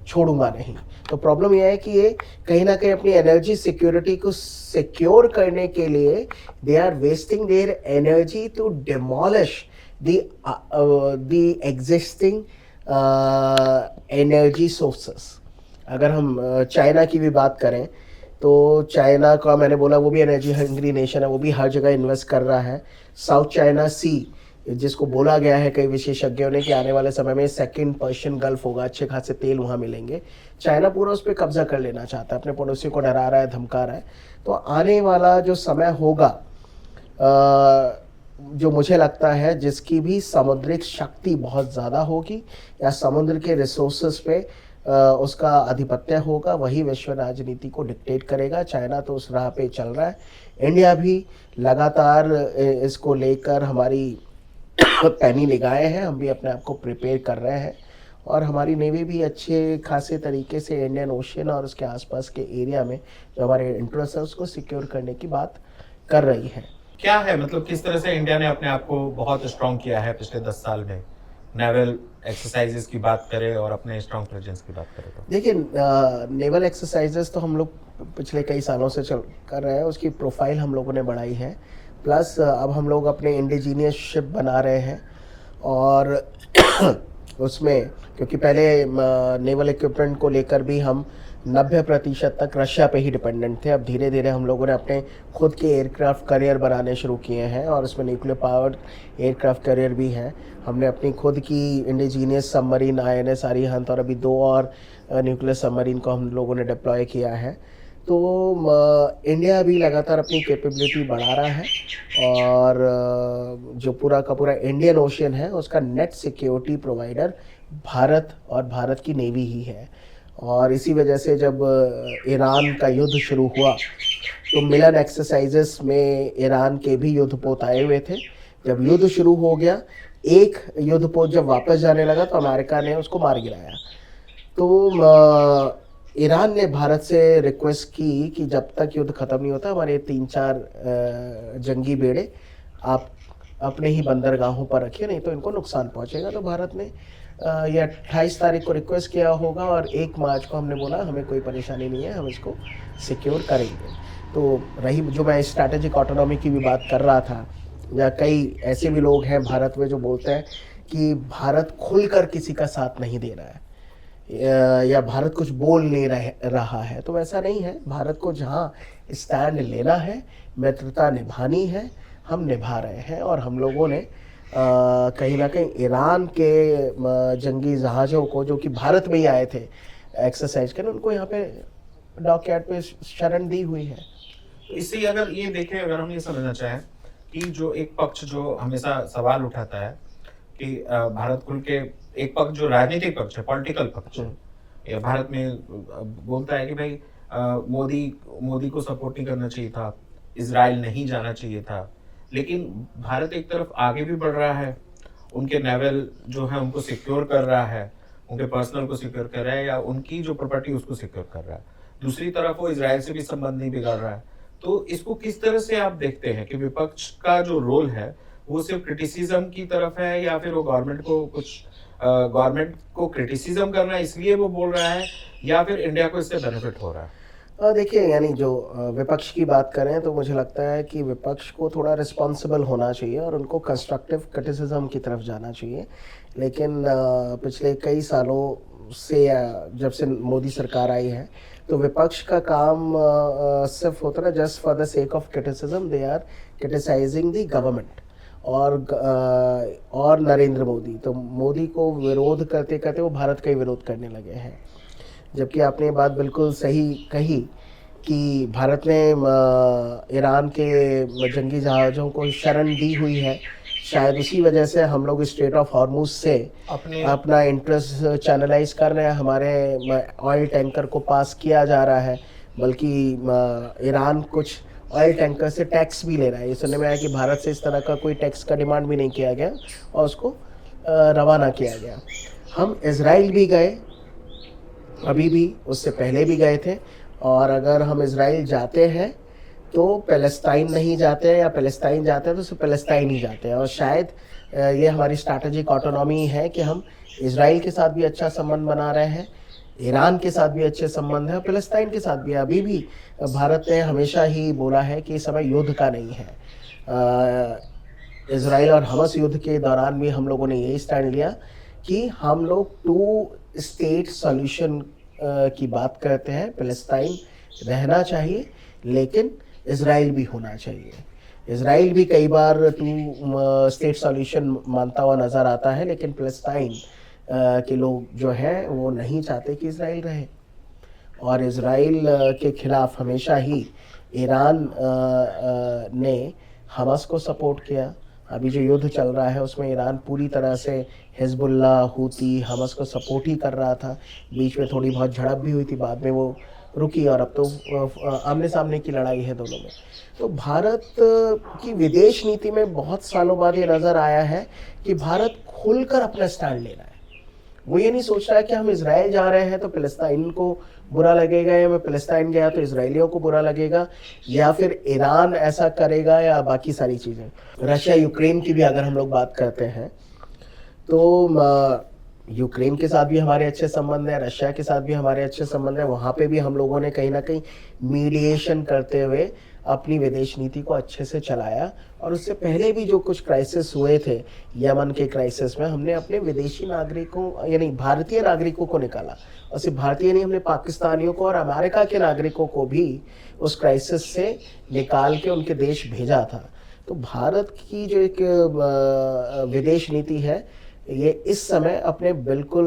छोड़ूंगा नहीं। तो प्रॉब्लम यह है कि ये कहीं ना कहीं अपनी एनर्जी सिक्योरिटी को सिक्योर करने के लिए they are wasting their energy to demolish the existing energy sources. अगर हम चाइना की भी बात करें तो चाइना का मैंने बोला वो भी एनर्जी हंग्री नेशन है, वो भी हर जगह इन्वेस्ट कर रहा है। साउथ चाइना सी जिसको बोला गया है कई विशेषज्ञों ने कि आने वाले समय में सेकंड पर्शियन गल्फ होगा, अच्छे खासे तेल वहाँ मिलेंगे। चाइना पूरा उस पर कब्जा कर लेना चाहता है, अपने पड़ोसी को डरा रहा है, धमका रहा है। तो आने वाला जो समय होगा जो मुझे लगता है जिसकी भी समुद्रिक शक्ति बहुत ज़्यादा होगी या समुद्र के रिसोर्सेज पे उसका आधिपत्य होगा, वही विश्व राजनीति को डिक्टेट करेगा। चाइना तो उस राह पे चल रहा है। इंडिया भी लगातार इसको लेकर हमारी पैनी निगाहें हैं, हम भी अपने आप को प्रिपेयर कर रहे हैं और हमारी नेवी भी अच्छे खासे तरीके से इंडियन ओशियन और उसके आसपास के एरिया में जो हमारे इंटरेस्ट है उसको सिक्योर करने की बात कर रही है। क्या है मतलब किस तरह से इंडिया ने अपने आप को बहुत स्ट्रॉन्ग किया है पिछले 10 साल में? नेवल एक्सरसाइजेस की बात करें और अपने स्ट्रॉन्ग प्रेजेंस की बात करें तो देखिए नेवल एक्सरसाइजेस तो हम लोग पिछले कई सालों से चल कर रहे हैं, उसकी प्रोफाइल हम लोगों ने बढ़ाई है। प्लस अब हम लोग अपने इंडिजीनियस शिप बना रहे हैं और उसमें क्योंकि पहले नेवल इक्विपमेंट को लेकर भी हम 90% तक रशिया पे ही डिपेंडेंट थे। अब धीरे धीरे हम लोगों ने अपने खुद के एयरक्राफ्ट कैरियर बनाने शुरू किए हैं और उसमें न्यूक्लियर पावर्ड एयरक्राफ्ट कैरियर भी हैं। हमने अपनी खुद की इंडिजीनियस सबमरीन INS अरिहंत और अभी 2 और न्यूक्लियर सबमरीन को हम लोगों ने डिप्लॉय किया है। तो इंडिया भी लगातार अपनी कैपेबिलिटी बढ़ा रहा है और जो पूरा का पूरा इंडियन ओशियन है उसका नेट सिक्योरिटी प्रोवाइडर भारत और भारत की नेवी ही है। और इसी वजह से जब ईरान का युद्ध शुरू हुआ तो मिलन एक्सरसाइजेस में ईरान के भी युद्धपोत आए हुए थे। जब युद्ध शुरू हो गया, एक युद्धपोत जब वापस जाने लगा तो अमेरिका ने उसको मार गिराया। तो ईरान ने भारत से रिक्वेस्ट की कि जब तक युद्ध ख़त्म नहीं होता हमारे 3-4 जंगी बेड़े आप अपने ही बंदरगाहों पर रखिए, नहीं तो इनको नुकसान पहुंचेगा। तो भारत ने ये 28 तारीख को रिक्वेस्ट किया होगा और 1 मार्च को हमने बोला हमें कोई परेशानी नहीं है, हम इसको सिक्योर करेंगे। तो रही जो मैं स्ट्रैटेजिक ऑटोनॉमी की भी बात कर रहा था, या कई ऐसे भी लोग हैं भारत में जो बोलते हैं कि भारत खुलकर किसी का साथ नहीं दे रहा है या भारत कुछ बोल नहीं रहा है, तो वैसा नहीं है। भारत को जहाँ स्टैंड लेना है, मित्रता निभानी है, हम निभा रहे हैं। और हम लोगों ने कहीं ना कहीं ईरान के जंगी जहाज़ों को जो कि भारत में ही आए थे एक्सरसाइज करने, उनको यहाँ पे डॉकयार्ड पे शरण दी हुई है। इसी अगर ये देखें, अगर हम ये समझना चाहें कि जो एक पक्ष जो हमेशा सवाल उठाता है कि भारत खुल के, एक पक्ष जो राजनीतिक पक्ष है, पॉलिटिकल पक्ष, या भारत में बोलता है कि भाई मोदी मोदी को सपोर्ट नहीं करना चाहिए था, इजराइल नहीं जाना चाहिए था, लेकिन भारत एक तरफ आगे भी बढ़ रहा है, उनके नेवल जो है उनको सिक्योर कर रहा है, उनके पर्सनल को सिक्योर कर रहा है या उनकी जो प्रॉपर्टी उसको सिक्योर कर रहा है, दूसरी तरफ वो इजराइल से भी संबंध नहीं बिगाड़ रहा है। तो इसको किस तरह से आप देखते हैं कि विपक्ष का जो रोल है वो सिर्फ क्रिटिसिज्म की तरफ है या फिर वो गवर्नमेंट को क्रिटिसिज्म करना है इसलिए वो बोल रहा है या फिर इंडिया को इससे बेनिफिट हो रहा है? देखिए, यानी जो विपक्ष की बात करें तो मुझे लगता है कि विपक्ष को थोड़ा रिस्पॉन्सिबल होना चाहिए और उनको कंस्ट्रक्टिव क्रिटिसिज्म की तरफ जाना चाहिए। लेकिन पिछले कई सालों से जब से मोदी सरकार आई है तो विपक्ष का काम सिर्फ होता है just for the sake of criticism, they are criticising the government और नरेंद्र मोदी। तो मोदी को विरोध करते करते वो भारत का ही विरोध करने लगे हैं। जबकि आपने ये बात बिल्कुल सही कही कि भारत ने ईरान के जंगी जहाज़ों को शरण दी हुई है। शायद उसी वजह से हम लोग स्ट्रेट ऑफ हॉर्मुज से अपना इंटरेस्ट चैनलाइज कर रहे हैं, हमारे ऑयल टैंकर को पास किया जा रहा है, बल्कि ईरान कुछ ऑयल टैंकर से टैक्स भी ले रहा है। ये सुनने में आया कि भारत से इस तरह का कोई टैक्स का डिमांड भी नहीं किया गया और उसको रवाना किया गया। हम इज़राइल भी गए, अभी भी, उससे पहले भी गए थे, और अगर हम इज़राइल जाते हैं तो पैलेस्टाइन नहीं जाते हैं, या पैलेस्टाइन जाते हैं तो सिर्फ पैलेस्टाइन ही जाते हैं। और शायद ये हमारी स्ट्रैटेजिक ऑटोनॉमी है कि हम इज़राइल के साथ भी अच्छा संबंध बना रहे हैं, ईरान के साथ भी अच्छे संबंध है, पैलेस्टाइन के साथ भी। अभी भी भारत ने हमेशा ही बोला है कि इस समय युद्ध का नहीं है। इज़राइल और हमास युद्ध के दौरान भी हम लोगों ने यही स्टैंड लिया कि हम लोग 2 स्टेट सॉल्यूशन की बात करते हैं। पैलेस्टाइन रहना चाहिए लेकिन इज़राइल भी होना चाहिए। इज़राइल भी कई बार 2 स्टेट सॉल्यूशन मानता हुआ नज़र आता है, लेकिन पैलेस्टाइन के लोग जो हैं वो नहीं चाहते कि इज़राइल रहे, और इज़राइल के खिलाफ हमेशा ही ईरान ने हमास को सपोर्ट किया। अभी जो युद्ध चल रहा है उसमें ईरान पूरी तरह से हिजबुल्लाह, हूती, हमास को सपोर्ट ही कर रहा था। बीच में थोड़ी बहुत झड़प भी हुई थी, बाद में वो रुकी और अब तो आमने सामने की लड़ाई है दोनों में। तो भारत की विदेश नीति में बहुत सालों बाद ये नज़र आया है कि भारत खुलकर अपना स्टैंड ले रहा है। वो ये नहीं सोच रहा है कि हम इज़राइल जा रहे हैं तो फ़लस्तीन को बुरा लगेगा, या मैं फ़लस्तीन गया तो इज़राइलियों को बुरा लगेगा, या फिर ईरान ऐसा करेगा, या बाकी सारी चीज़ें। रशिया यूक्रेन की भी अगर हम लोग बात करते हैं तो यूक्रेन के साथ भी हमारे अच्छे संबंध हैं, रशिया के साथ भी हमारे अच्छे संबंध हैं। वहाँ पे भी हम लोगों ने कहीं ना कहीं मीडिएशन करते हुए अपनी विदेश नीति को अच्छे से चलाया। और उससे पहले भी जो कुछ क्राइसिस हुए थे, यमन के क्राइसिस में, हमने अपने विदेशी नागरिकों यानी भारतीय नागरिकों को निकाला, और सिर्फ भारतीय नहीं, हमने पाकिस्तानियों को और अमेरिका के नागरिकों को भी उस क्राइसिस से निकाल के उनके देश भेजा था। तो भारत की जो एक विदेश नीति है, ये इस समय अपने बिल्कुल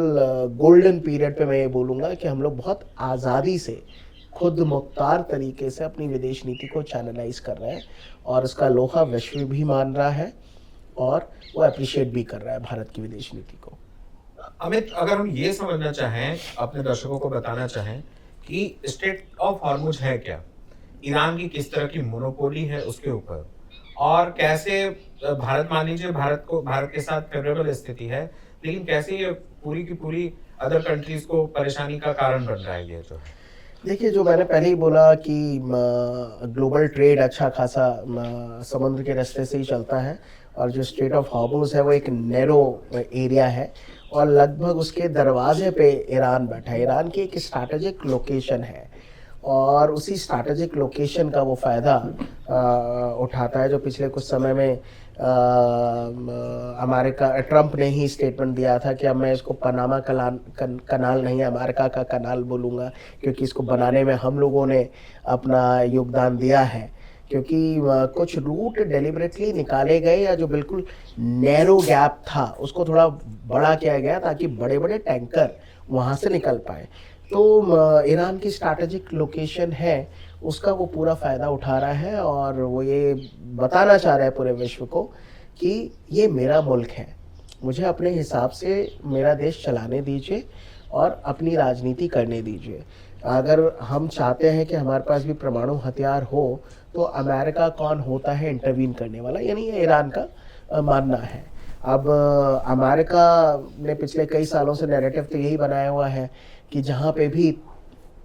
गोल्डन पीरियड पे मैं ये बोलूँगा कि हम लोग बहुत आज़ादी से, खुद मुख्तार तरीके से अपनी विदेश नीति को चैनलाइज कर रहे हैं, और उसका लोहा विश्व भी मान रहा है और वो अप्रिशिएट भी कर रहा है भारत की विदेश नीति को। अमित, अगर हम ये समझना चाहें, अपने दर्शकों को बताना चाहें कि स्टेट ऑफ हॉर्मुज है क्या, ईरान की किस तरह की मोनोपोली है उसके ऊपर, और कैसे भारत, मान लीजिए भारत के साथ फेवरेबल स्थिति है, लेकिन कैसे ये पूरी की पूरी अदर कंट्रीज को परेशानी का कारण बन रहा है ये जो है। देखिए, जो मैंने पहले ही बोला कि ग्लोबल ट्रेड अच्छा खासा समुद्र के रास्ते से ही चलता है, और जो स्ट्रेट ऑफ हॉर्मुज है वो एक नैरो एरिया है, और लगभग उसके दरवाजे पे ईरान बैठा है। ईरान की एक स्ट्रैटेजिक लोकेशन है, और उसी स्ट्रैटेजिक लोकेशन का वो फ़ायदा उठाता है। जो पिछले कुछ समय में अमेरिका, ट्रंप ने ही स्टेटमेंट दिया था कि अब मैं इसको पनामा कनाल नहीं, अमेरिका का कनाल बोलूँगा, क्योंकि इसको बनाने में हम लोगों ने अपना योगदान दिया है। क्योंकि कुछ रूट डेलिबरेटली निकाले गए, या जो बिल्कुल नैरो गैप था उसको थोड़ा बड़ा किया गया ताकि बड़े बड़े टैंकर वहाँ से निकल पाए। तो ईरान की स्ट्रैटेजिक लोकेशन है, उसका वो पूरा फ़ायदा उठा रहा है, और वो ये बताना चाह रहा है पूरे विश्व को कि ये मेरा मुल्क है, मुझे अपने हिसाब से मेरा देश चलाने दीजिए, और अपनी राजनीति करने दीजिए। अगर हम चाहते हैं कि हमारे पास भी परमाणु हथियार हो तो अमेरिका कौन होता है इंटरवीन करने वाला, यानी ये ईरान का मानना है। अब अमेरिका ने पिछले कई सालों से नैरेटिव तो यही बनाया हुआ है कि जहाँ पे भी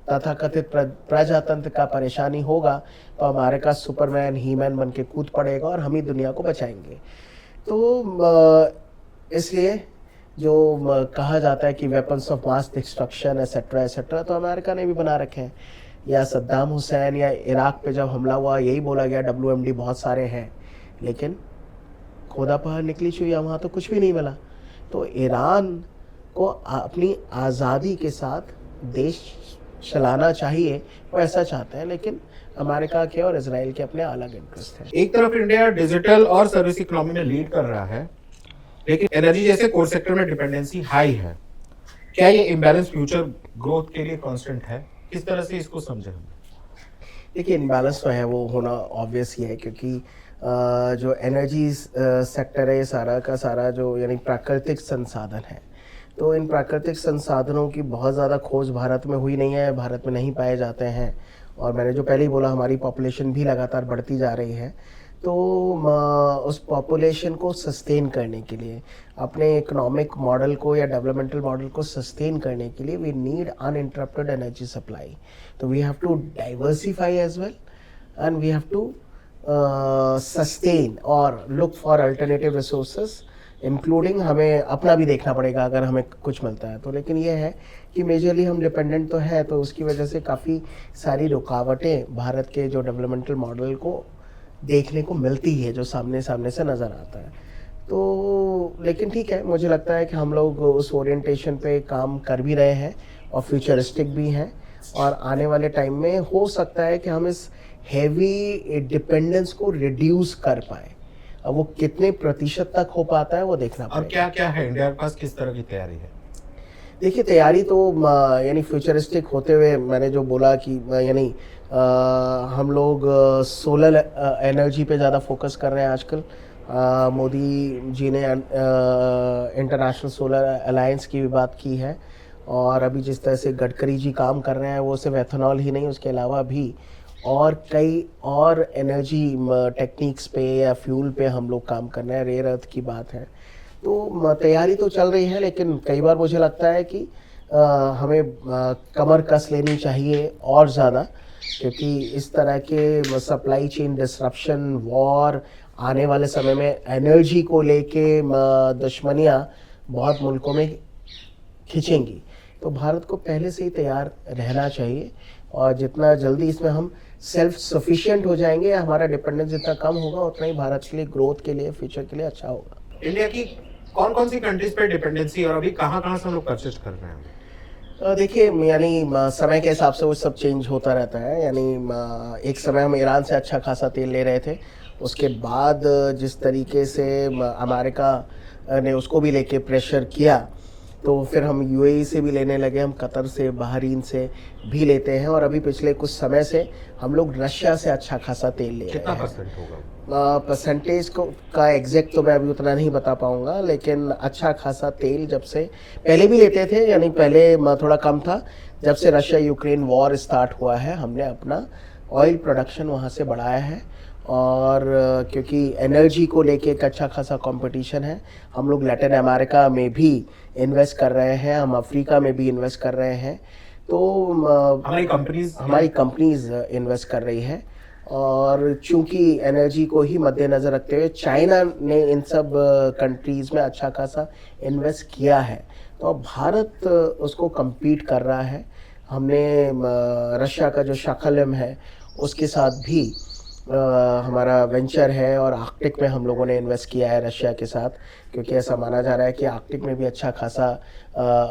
तथाकथित प्रजातंत्र का परेशानी होगा तो अमेरिका सुपरमैन हीमैन बन के कूद पड़ेगा और हम ही दुनिया को बचाएंगे। तो इसलिए जो कहा जाता है कि weapons of mass destruction etcetera etcetera, तो अमेरिका ने भी बना रखे हैं। या सद्दाम हुसैन या इराक पे जब हमला हुआ यही बोला गया WMD बहुत सारे हैं, लेकिन खोदा पहाड़ निकली चुईया, वहाँ तो कुछ भी नहीं मिला। तो ईरान को अपनी आज़ादी के साथ देश चलाना चाहिए, वो ऐसा चाहते हैं, लेकिन अमेरिका के और इजराइल के अपने अलग इंटरेस्ट हैं। एक तरफ इंडिया डिजिटल और सर्विस इकोनॉमी में लीड कर रहा है, लेकिन एनर्जी जैसे कोर सेक्टर में डिपेंडेंसी हाई है। क्या ये इम्बैलेंस फ्यूचर ग्रोथ के लिए कांस्टेंट है? किस तरह से इसको समझे हम? देखिए, इम्बैलेंस तो है, वो होना ऑब्वियस ही है, क्योंकि जो एनर्जी सेक्टर है ये सारा का सारा जो यानी प्राकृतिक संसाधन है, तो इन प्राकृतिक संसाधनों की बहुत ज़्यादा खोज भारत में हुई नहीं है, भारत में नहीं पाए जाते हैं। और मैंने जो पहले ही बोला, हमारी पॉपुलेशन भी लगातार बढ़ती जा रही है। तो उस पॉपुलेशन को सस्टेन करने के लिए, अपने इकोनॉमिक मॉडल को या डेवलपमेंटल मॉडल को सस्टेन करने के लिए we need uninterrupted energy supply. तो we have to diversify as well and we have to sustain और look for alternative resources, including हमें अपना भी देखना पड़ेगा अगर हमें कुछ मिलता है तो। लेकिन ये है कि मेजरली हम डिपेंडेंट तो है, तो उसकी वजह से काफ़ी सारी रुकावटें भारत के जो डेवलपमेंटल मॉडल को देखने को मिलती है, जो सामने से नज़र आता है। तो लेकिन ठीक है, मुझे लगता है कि हम लोग उस ओरिएंटेशन पे काम कर भी रहे हैं और फ्यूचरिस्टिक भी हैं, और आने वाले टाइम में हो सकता है कि हम इस हैवी डिपेंडेंस को रिड्यूस कर पाए। अब वो कितने प्रतिशत तक हो पाता है वो देखना पड़ेगा। और क्या क्या है इंडिया के पास, किस तरह की तैयारी है? देखिए, तैयारी तो यानी फ्यूचरिस्टिक होते हुए मैंने जो बोला कि यानी हम लोग सोलर एनर्जी पे ज़्यादा फोकस कर रहे हैं आजकल। मोदी जी ने इंटरनेशनल सोलर अलायंस की भी बात की है, और अभी जिस तरह से गडकरी जी काम कर रहे हैं वो सिर्फ एथेनॉल ही नहीं, उसके अलावा भी और कई और एनर्जी टेक्निक्स पे या फ्यूल पे हम लोग काम कर रहे हैं, रेयर अर्थ की बात है। तो तैयारी तो चल रही है, लेकिन कई बार मुझे लगता है कि हमें कमर कस लेनी चाहिए और ज़्यादा, क्योंकि इस तरह के सप्लाई चेन डिसरप्शन, वॉर, आने वाले समय में एनर्जी को लेके दुश्मनियाँ बहुत मुल्कों में खिंचेंगी। तो भारत को पहले से ही तैयार रहना चाहिए, और जितना जल्दी इसमें हम सेल्फ सफिशिएंट हो जाएंगे, हमारा डिपेंडेंस जितना कम होगा, उतना ही भारत के लिए ग्रोथ के लिए, फ्यूचर के लिए अच्छा होगा। इंडिया की कौन कौन सी कंट्रीज पे डिपेंडेंसी, और अभी कहाँ कहाँ से हम लोग परचेज कर रहे हैं? देखिए, यानी समय के हिसाब से वो सब चेंज होता रहता है। यानी एक समय हम ईरान से अच्छा खासा तेल ले रहे थे, उसके बाद जिस तरीके से अमेरिका ने उसको भी लेके प्रेशर किया, तो फिर हम UAE से भी लेने लगे, हम कतर से, बहरीन से भी लेते हैं, और अभी पिछले कुछ समय से हम लोग रशिया से अच्छा खासा तेल ले रहे हैं। कितना परसेंट होगा? परसेंटेज का एग्जैक्ट तो मैं अभी उतना नहीं बता पाऊंगा, लेकिन अच्छा खासा तेल जब से पहले भी लेते थे, यानी पहले थोड़ा कम था, जब से रशिया यूक्रेन वॉर स्टार्ट हुआ है हमने अपना ऑयल प्रोडक्शन वहाँ से बढ़ाया है। और क्योंकि एनर्जी को लेके एक अच्छा खासा कंपटीशन है, हम लोग लैटिन अमेरिका में भी इन्वेस्ट कर रहे हैं, हम अफ्रीका में भी इन्वेस्ट कर रहे हैं। तो हमारी कंपनीज इन्वेस्ट कर रही है, और चूंकि एनर्जी को ही मद्देनज़र रखते हुए चाइना ने इन सब कंट्रीज़ में अच्छा खासा इन्वेस्ट किया है, तो अब भारत उसको compete कर रहा है। हमने रशिया का जो शाखलम है उसके साथ भी हमारा वेंचर है, और आर्कटिक में हम लोगों ने इन्वेस्ट किया है रशिया के साथ, क्योंकि ऐसा माना जा रहा है कि आर्कटिक में भी अच्छा खासा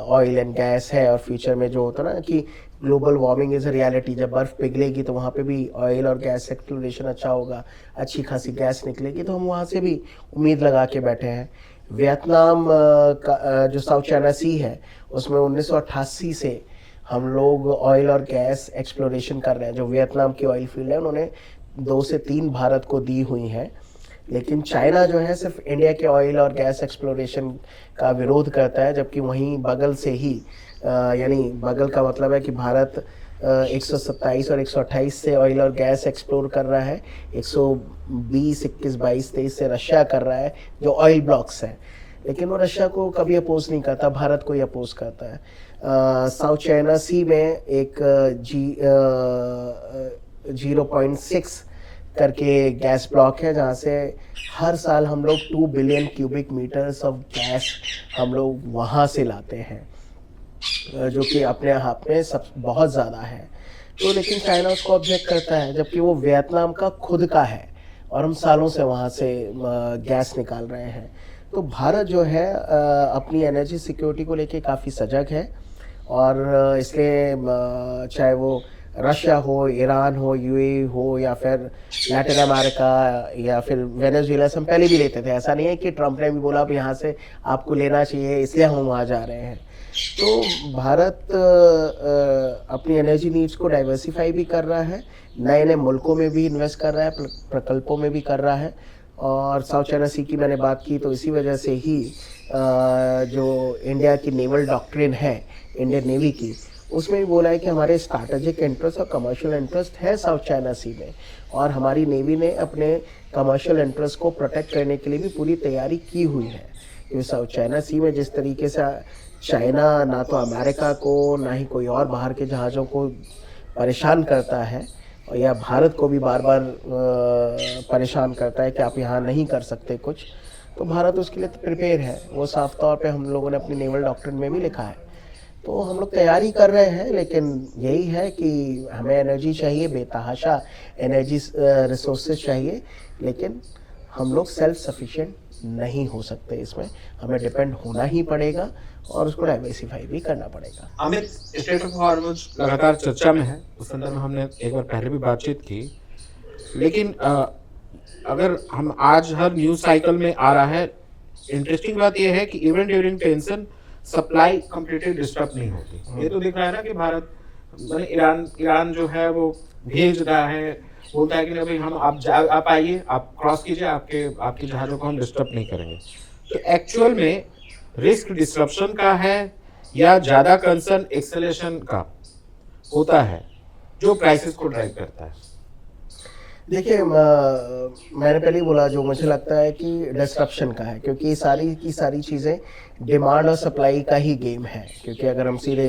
ऑयल एंड गैस है, और फ्यूचर में जो होता है ना कि global warming is a reality, जब बर्फ़ पिघलेगी तो वहाँ पे भी ऑयल और गैस एक्सप्लोरेशन अच्छा होगा, अच्छी खासी गैस निकलेगी, तो हम वहाँ से भी उम्मीद लगा के बैठे हैं। वियतनाम का जो साउथ चाइना सी है, उसमें 1988 से हम लोग ऑयल और गैस एक्सप्लोरेशन कर रहे हैं। जो वियतनाम की ऑयल फील्ड है उन्होंने 2 से 3 भारत को दी हुई हैं, लेकिन चाइना जो है सिर्फ इंडिया के ऑयल और गैस एक्सप्लोरेशन का विरोध करता है, जबकि वहीं बगल से ही यानी बगल का मतलब है कि भारत 127 और 128 से ऑयल और गैस एक्सप्लोर कर रहा है, 120, 21, 22, 23 से रशिया कर रहा है जो ऑयल ब्लॉक्स हैं, लेकिन वो रशिया को कभी अपोज नहीं करता, भारत को ही अपोज करता है। साउथ चाइना सी में एक 0.6 करके गैस ब्लॉक है, जहाँ से हर साल हम लोग 2 billion cubic metres of gas हम लोग वहाँ से लाते हैं, जो कि अपने आप में सब बहुत ज़्यादा है। तो लेकिन चाइना उसको ऑब्जेक्ट करता है, जबकि वो वियतनाम का खुद का है और हम सालों से वहाँ से गैस निकाल रहे हैं। तो भारत जो है अपनी एनर्जी सिक्योरिटी को लेके काफ़ी सजग है, और इसलिए चाहे वो रशिया हो, ईरान हो, यूएई हो, या फिर लैटिन अमेरिका, या फिर वेनेजुएला से हम पहले भी लेते थे। ऐसा नहीं है कि ट्रम्प ने भी बोला अब यहाँ से आपको लेना चाहिए इसलिए हम वहाँ जा रहे हैं। तो भारत अपनी एनर्जी नीड्स को डाइवर्सिफाई भी कर रहा है, नए नए मुल्कों में भी इन्वेस्ट कर रहा है, प्रकल्पों में भी कर रहा है। और साउथ चाइना सी की मैंने बात की तो इसी वजह से ही जो इंडिया की नेवल डॉक्ट्रिन है, इंडियन नेवी की, उसमें भी बोला है कि हमारे स्ट्रैटेजिक इंटरेस्ट और कमर्शियल इंटरेस्ट है साउथ चाइना सी में, और हमारी नेवी ने अपने कमर्शियल इंटरेस्ट को प्रोटेक्ट करने के लिए भी पूरी तैयारी की हुई है। क्योंकि साउथ चाइना सी में जिस तरीके से चाइना ना तो अमेरिका को ना ही कोई और बाहर के जहाज़ों को परेशान करता है, और या भारत को भी बार बार परेशान करता है कि आप यहाँ नहीं कर सकते कुछ, तो भारत उसके लिए प्रिपेयर है। वो साफ तौर पे हम लोगों ने अपनी नेवल डॉक्ट्रिन में भी लिखा है। तो हम लोग तैयारी कर रहे हैं, लेकिन यही है कि हमें एनर्जी चाहिए, बेतहाशा एनर्जी रिसोर्सेज चाहिए, लेकिन हम लोग सेल्फ सफिशिएंट नहीं हो सकते, इसमें हमें डिपेंड होना ही पड़ेगा और उसको डाइवर्सिफाई भी करना पड़ेगा। अमित, स्टेट ऑफ हॉर्मोज लगातार चर्चा में है, उस संदर्भ में हमने एक बार पहले भी बातचीत की, लेकिन अगर हम आज हर न्यूज साइकिल में आ रहा है, इंटरेस्टिंग बात यह है कि even during tension supply completely disturb नहीं होती। ये तो दिख रहा है ना कि भारत ईरान जो है वो भेज रहा है, बोलता है कि नहीं भाई हम आप आइए, आप क्रॉस कीजिए, आपके जहाज़ों को हम डिस्टर्ब नहीं करेंगे। तो एक्चुअल में रिस्क डिस्ट्रप्शन का है या ज़्यादा कंसर्न एक्सेलेरेशन का होता है जो प्राइसेस को ड्राइव करता है? देखिए, मैंने पहले ही बोला, जो मुझे लगता है कि डिस्ट्रप्शन का है, क्योंकि सारी की सारी चीज़ें डिमांड और सप्लाई का ही गेम है। क्योंकि अगर हम सीधे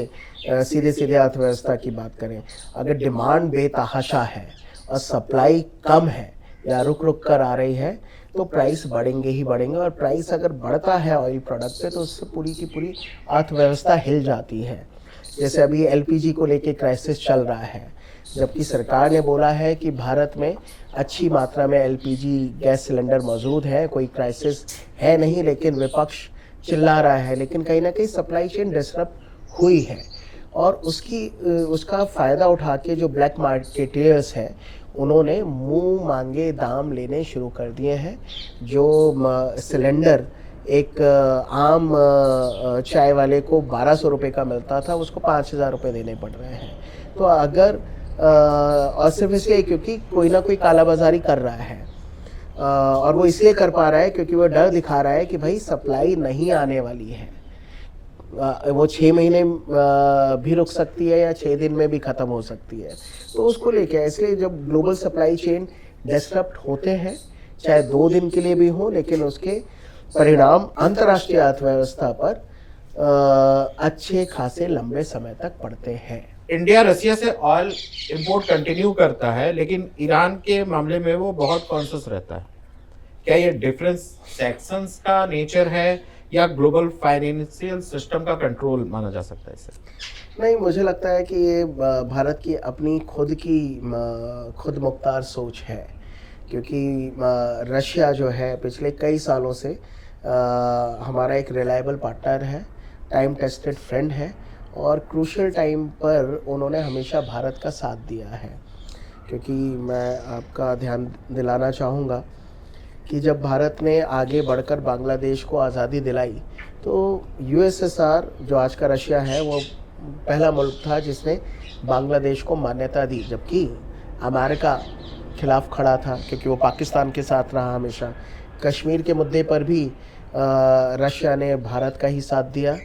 अर्थव्यवस्था की बात करें, अगर डिमांड बेतहाशा है और सप्लाई कम है या रुक रुक कर आ रही है, तो प्राइस बढ़ेंगे ही बढ़ेंगे, और प्राइस अगर बढ़ता है ऑयल प्रोडक्ट पे तो उससे पूरी की पूरी अर्थव्यवस्था हिल जाती है। जैसे अभी एलपीजी को लेके क्राइसिस चल रहा है, जबकि सरकार ने बोला है कि भारत में अच्छी मात्रा में एलपीजी गैस सिलेंडर मौजूद है, कोई क्राइसिस है नहीं, लेकिन विपक्ष चिल्ला रहा है। लेकिन कहीं ना कहीं सप्लाई चेन डिसरप्ट हुई है, और उसका फ़ायदा उठा के जो ब्लैक मार्केटियर्स हैं उन्होंने मुंह मांगे दाम लेने शुरू कर दिए हैं। जो सिलेंडर एक आम चाय वाले को 1200 रुपये का मिलता था, उसको 5000 रुपये देने पड़ रहे हैं। तो अगर और सिर्फ इसलिए क्योंकि कोई ना कोई कालाबाजारी कर रहा है, और वो इसलिए कर पा रहा है क्योंकि वो डर दिखा रहा है कि भाई सप्लाई नहीं आने वाली है, वो 6 महीने भी रुक सकती है या 6 दिन में भी ख़त्म हो सकती है। तो उसको लेके इसलिए जब ग्लोबल सप्लाई चेन डिसरप्ट होते हैं, चाहे 2 दिन के लिए भी हो, लेकिन उसके परिणाम अंतर्राष्ट्रीय अर्थव्यवस्था पर अच्छे खासे लंबे समय तक पड़ते हैं। इंडिया रसिया से ऑयल इंपोर्ट कंटिन्यू करता है, लेकिन ईरान के मामले में वो बहुत कॉन्शियस रहता है। क्या ये डिफरेंस सैंक्शंस का नेचर है या ग्लोबल फाइनेंशियल सिस्टम का कंट्रोल माना जा सकता है इसे? नहीं, मुझे लगता है कि ये भारत की अपनी खुद मुख्तार सोच है। क्योंकि रशिया जो है पिछले कई सालों से हमारा एक रिलायबल पार्टनर है, टाइम टेस्टेड फ्रेंड है, और क्रूशियल टाइम पर उन्होंने हमेशा भारत का साथ दिया है। क्योंकि मैं आपका ध्यान दिलाना चाहूँगा कि जब भारत ने आगे बढ़कर बांग्लादेश को आज़ादी दिलाई, तो यूएसएसआर जो आज का रशिया है वो पहला मुल्क था जिसने बांग्लादेश को मान्यता दी, जबकि अमेरिका खिलाफ खड़ा था, क्योंकि वो पाकिस्तान के साथ रहा हमेशा। कश्मीर के मुद्दे पर भी रशिया ने भारत का ही साथ दिया,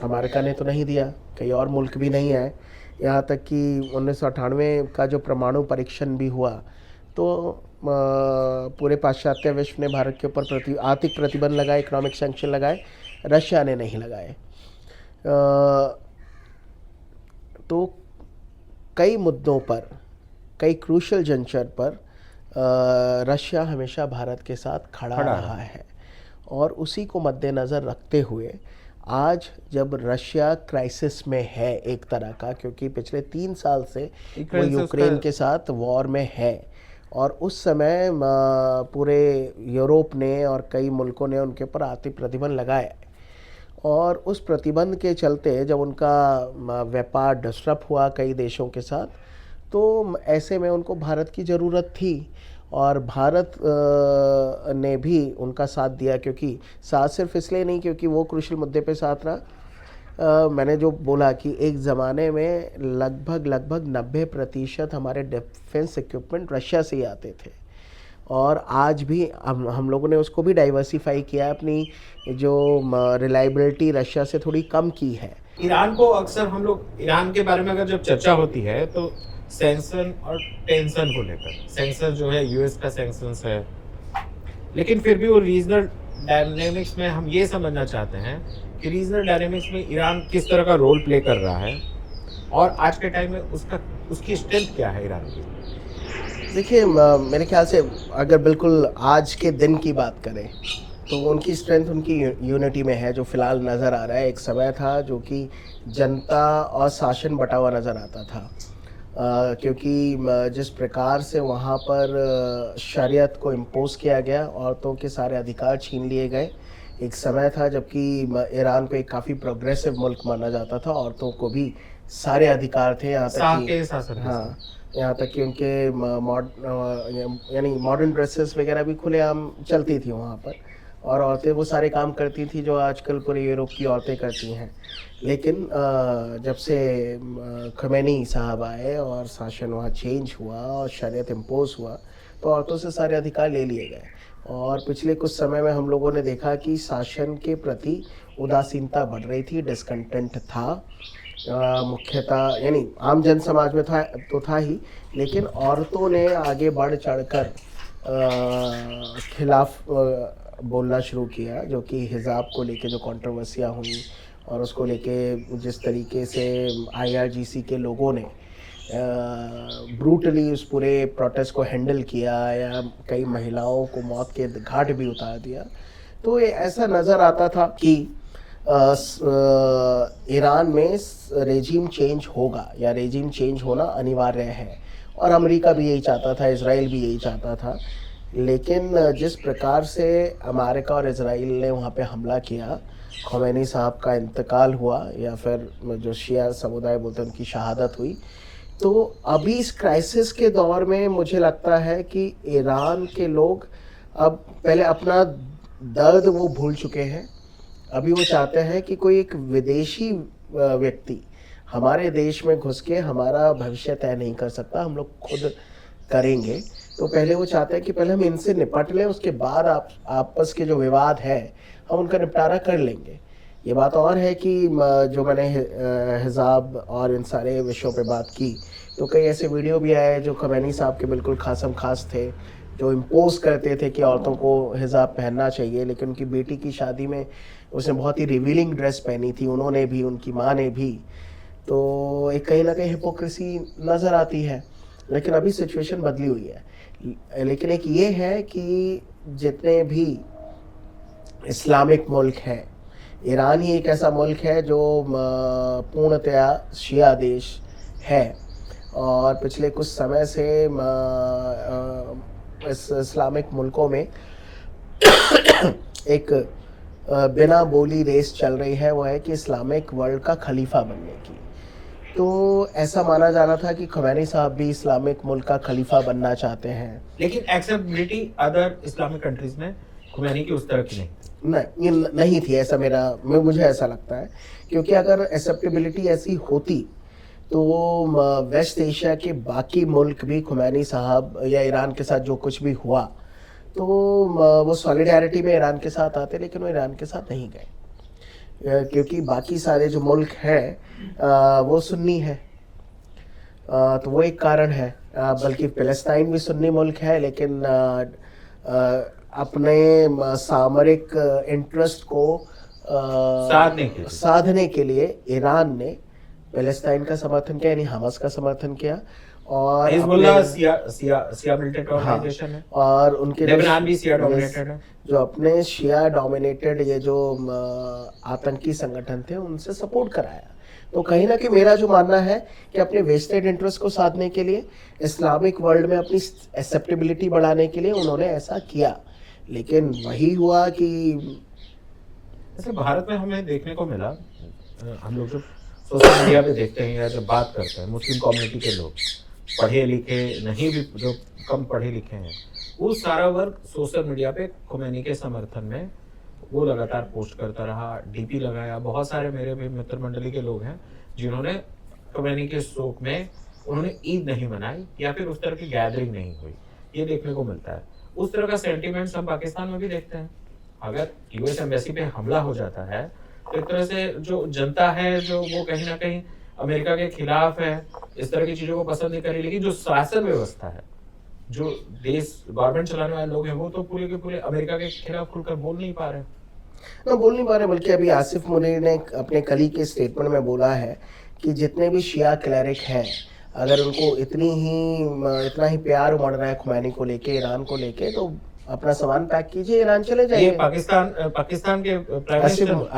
अमेरिका ने तो नहीं दिया, कई और मुल्क भी नहीं आए। यहाँ तक कि 1998 का जो परमाणु परीक्षण भी हुआ, तो पूरे पाश्चात्य विश्व ने भारत के ऊपर आर्थिक प्रतिबंध लगाए, इकोनॉमिक सैंक्शन लगाए, रशिया ने नहीं लगाए। तो कई मुद्दों पर, कई क्रूशल जंक्शन पर रशिया हमेशा भारत के साथ खड़ा रहा है। और उसी को मद्देनज़र रखते हुए आज जब रशिया क्राइसिस में है एक तरह का, क्योंकि पिछले 3 साल से वो यूक्रेन के साथ वॉर में है, और उस समय पूरे यूरोप ने और कई मुल्कों ने उनके ऊपर आर्थिक प्रतिबंध लगाए, और उस प्रतिबंध के चलते जब उनका व्यापार डिस्टर्ब हुआ कई देशों के साथ, तो ऐसे में उनको भारत की ज़रूरत थी, और भारत ने भी उनका साथ दिया। क्योंकि साथ सिर्फ इसलिए नहीं क्योंकि वो क्रूशल मुद्दे पे साथ रहा, मैंने जो बोला कि एक ज़माने में लगभग 90% हमारे डिफेंस इक्विपमेंट रशिया से ही आते थे, और आज भी हम लोगों ने उसको भी डाइवर्सिफाई किया, अपनी जो रिलायबिलिटी रशिया से थोड़ी कम की है। ईरान को अक्सर हम लोग, ईरान के बारे में अगर जब चर्चा होती है तो सैंक्शन और टेंशन को लेकर, सैंक्शन जो है यूएस का सैंक्शंस है, लेकिन फिर भी वो रीजनल डायनेमिक्स में हम ये समझना चाहते हैं कि रीजनल डायनेमिक्स में ईरान किस तरह का रोल प्ले कर रहा है, और आज के टाइम में उसकी स्ट्रेंथ क्या है ईरान की। देखिए, मेरे ख्याल से अगर बिल्कुल आज के दिन की बात करें तो उनकी स्ट्रेंथ उनकी यूनिटी में है, जो फ़िलहाल नज़र आ रहा है। एक समय था जो कि जनता और शासन बटा हुआ नज़र आता था, क्योंकि जिस प्रकार से वहाँ पर शरीयत को इम्पोज किया गया, औरतों के सारे अधिकार छीन लिए गए। एक समय था जबकि ईरान को एक काफ़ी प्रोग्रेसिव मुल्क माना जाता था, औरतों को भी सारे अधिकार थे, यहाँ तक कि हाँ, यहाँ तक कि उनके यानी मॉडर्न ड्रेसेस वगैरह भी खुलेआम चलती थी वहाँ पर, और औरतें वो सारे काम करती थी जो आजकल पूरे यूरोप की औरतें करती हैं। लेकिन जब से खमेनी साहब आए और शासन वहाँ चेंज हुआ और शरीयत इम्पोज हुआ, तो औरतों से सारे अधिकार ले लिए गए, और पिछले कुछ समय में हम लोगों ने देखा कि शासन के प्रति उदासीनता बढ़ रही थी, डिसकंटेंट था, मुख्यतः यानी आम जन समाज में था ही, लेकिन औरतों ने आगे बढ़ चढ़कर खिलाफ बोलना शुरू किया, जो कि हिजाब को लेके जो कंट्रोवर्सियाँ हुई, और उसको लेके जिस तरीके से IRGC के लोगों ने ब्रूटली उस पूरे प्रोटेस्ट को हैंडल किया, या कई महिलाओं को मौत के घाट भी उतार दिया। तो ये ऐसा नज़र आता था कि ईरान में रेजिम चेंज होगा, या रेजिम चेंज होना अनिवार्य है, और अमेरिका भी यही चाहता था, इजराइल भी यही चाहता था। लेकिन जिस प्रकार से अमेरिका और इजराइल ने वहाँ पे हमला किया, खमेनी साहब का इंतकाल हुआ, या फिर जो शिया समुदाय बोलते हैं उनकी शहादत हुई, तो अभी इस क्राइसिस के दौर में मुझे लगता है कि ईरान के लोग अब पहले अपना दर्द वो भूल चुके हैं। अभी वो चाहते हैं कि कोई एक विदेशी व्यक्ति हमारे देश में घुस के हमारा भविष्य तय नहीं कर सकता, हम लोग खुद करेंगे। तो पहले वो चाहते हैं कि पहले हम इनसे निपट लें, उसके बाद आपस के जो विवाद है हम उनका निपटारा कर लेंगे। ये बात और है कि जो मैंने हिजाब और इन सारे विषयों पे बात की, तो कई ऐसे वीडियो भी आए जो खमेनी साहब के बिल्कुल खासम खास थे, जो इम्पोज करते थे कि औरतों को हिजाब पहनना चाहिए, लेकिन उनकी बेटी की शादी में उसने बहुत ही रिवीलिंग ड्रेस पहनी थी, उन्होंने भी, उनकी माँ ने भी। तो एक कहीं ना कहीं हिपोक्रेसी नज़र आती है, लेकिन अभी सिचुएशन बदली हुई है। लेकिन एक ये है कि जितने भी इस्लामिक मुल्क हैं, ईरान ही एक ऐसा मुल्क है जो पूर्णतया शिया देश है, और पिछले कुछ समय से इस इस्लामिक मुल्कों में एक बिना बोली रेस चल रही है, वो है कि इस्लामिक वर्ल्ड का खलीफा बनने की। तो ऐसा माना जा रहा था कि खमेनी साहब भी इस्लामिक मुल्क का खलीफा बनना चाहते हैं, लेकिन एक्सेप्टेबिलिटी अदर इस्लामिक कंट्रीज में खमेनी की उस तरह की नहीं थी, ऐसा मुझे ऐसा लगता है। क्योंकि अगर एक्सेप्टेबिलिटी ऐसी होती तो वेस्ट एशिया के बाकी मुल्क भी खुमैनी साहब या ईरान के साथ जो कुछ भी हुआ तो वो सॉलिडारिटी में ईरान के साथ आते, लेकिन वो ईरान के साथ नहीं गए क्योंकि बाकी सारे जो मुल्क हैं वो सुन्नी है। तो वो एक कारण है। बल्कि फ़लस्तीन भी सुन्नी मुल्क है, लेकिन अपने सामरिक इंटरेस्ट को साधने के लिए ईरान ने फ़लस्तीन का समर्थन किया, यानी हमास का समर्थन किया। और शिया मिलिटेंट ऑर्गेनाइजेशन है, और उनके लेबनान भी शिया डोमिनेटेड है। जो अपने शिया डोमिनेटेड ये जो आतंकी संगठन थे उनसे सपोर्ट कराया। तो कहीं ना कहीं मेरा जो मानना है कि अपने वेस्टेड इंटरेस्ट को साधने के लिए, इस्लामिक वर्ल्ड में अपनी एक्सेप्टेबिलिटी बढ़ाने के लिए उन्होंने ऐसा किया। लेकिन वही हुआ कि जैसे भारत में हमें देखने को मिला, हम लोग जब सोशल मीडिया पे देखते हैं या जब बात करते हैं, मुस्लिम कम्युनिटी के लोग, पढ़े लिखे नहीं भी, जो कम पढ़े लिखे हैं, वो सारा वर्ग सोशल मीडिया पे खुमैनी के समर्थन में वो लगातार पोस्ट करता रहा, डीपी लगाया। बहुत सारे मेरे भी मित्र मंडली के लोग हैं जिन्होंने खुमैनी के शोक में उन्होंने ईद नहीं मनाई या फिर उस तरह की गैदरिंग नहीं हुई, ये देखने को मिलता है। उस तरह का सेंटिमेंट्स हम पाकिस्तान में भी देखते हैं। अगर यूएस एम्बेसी पे हमला हो जाता है तो एक तरह से जो जनता है जो वो कहीं ना कहीं अमेरिका के खिलाफ है, इस तरह की चीजों को पसंद नहीं करी। लेकिन जो शासन व्यवस्था है, जो देश गवर्नमेंट चलाने वाले लोग हैं, वो तो पूरे के पूरे अमेरिका के खिलाफ खुलकर बोल नहीं पा रहे। बोल नहीं पा रहे, बल्कि अभी आसिफ मुनीर ने अपने कल के स्टेटमेंट में बोला है कि जितने भी शिया क्लैरिक हैं, अगर उनको इतना ही प्यार उमड़ रहा है खुमैनी को लेके, ईरान को लेके, तो अपना सामान पैक कीजिए, ईरान चले जाइए। ये पाकिस्तान के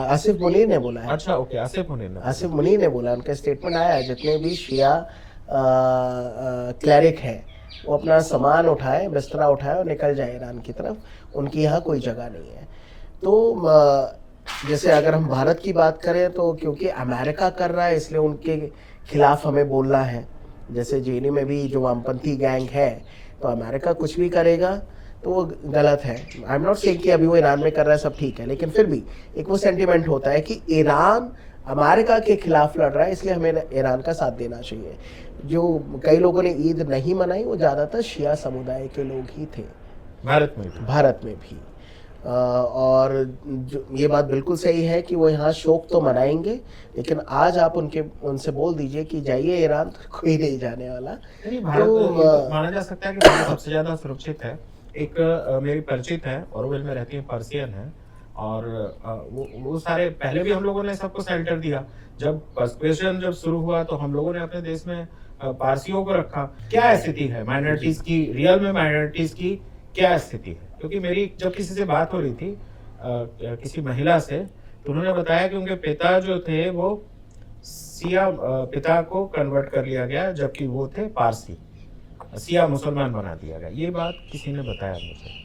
आसिफ मुनीर ने बोला है। अच्छा, ओके, आसिफ मुनीर ने बोला, उनका स्टेटमेंट आया है, जितने भी शिया क्लैरिक हैं वो अपना सामान उठाए, बिस्तरा उठाए और निकल जाए ईरान की तरफ, उनकी यहाँ कोई जगह नहीं है। तो जैसे अगर हम भारत की बात करें तो क्योंकि अमेरिका कर रहा है इसलिए उनके खिलाफ हमें बोलना है। जैसे जेएनयू में भी जो वामपंथी गैंग है, तो अमेरिका कुछ भी करेगा तो वो गलत है। आई एम नॉट सेइंग कि अभी वो ईरान में कर रहा है सब ठीक है, लेकिन फिर भी एक वो सेंटिमेंट होता है कि ईरान अमेरिका के खिलाफ लड़ रहा है, इसलिए हमें ईरान का साथ देना चाहिए। जो कई लोगों ने ईद नहीं मनाई वो ज़्यादातर शिया समुदाय के लोग ही थे, भारत में भी। और जो ये बात बिल्कुल सही है कि वो यहाँ शोक तो मनाएंगे, लेकिन आज आप उनसे बोल दीजिए कि जाइए ईरान, तो कोई नहीं जाने वाला। तो माना जा सकता है कि भारत सबसे ज्यादा सुरक्षित है। एक मेरी परिचित है, ऑरोविल में रहती है, पर्सियन है, और वो सारे पहले भी हम लोगों ने सबको सेल्टर दिया। जब पर्सियन जब शुरू हुआ तो हम लोगों ने अपने देश में पारसियों को रखा। क्या स्थिति है माइनॉरिटीज की, रियल में माइनॉरिटीज की क्या स्थिति है? क्योंकि मेरी जब किसी से बात हो रही थी, किसी महिला से, तो उन्होंने बताया कि उनके पिता जो थे वो सिया पिता को कन्वर्ट कर लिया गया, जबकि वो थे पारसी, सिया मुसलमान बना दिया गया। ये बात किसी ने बताया मुझे।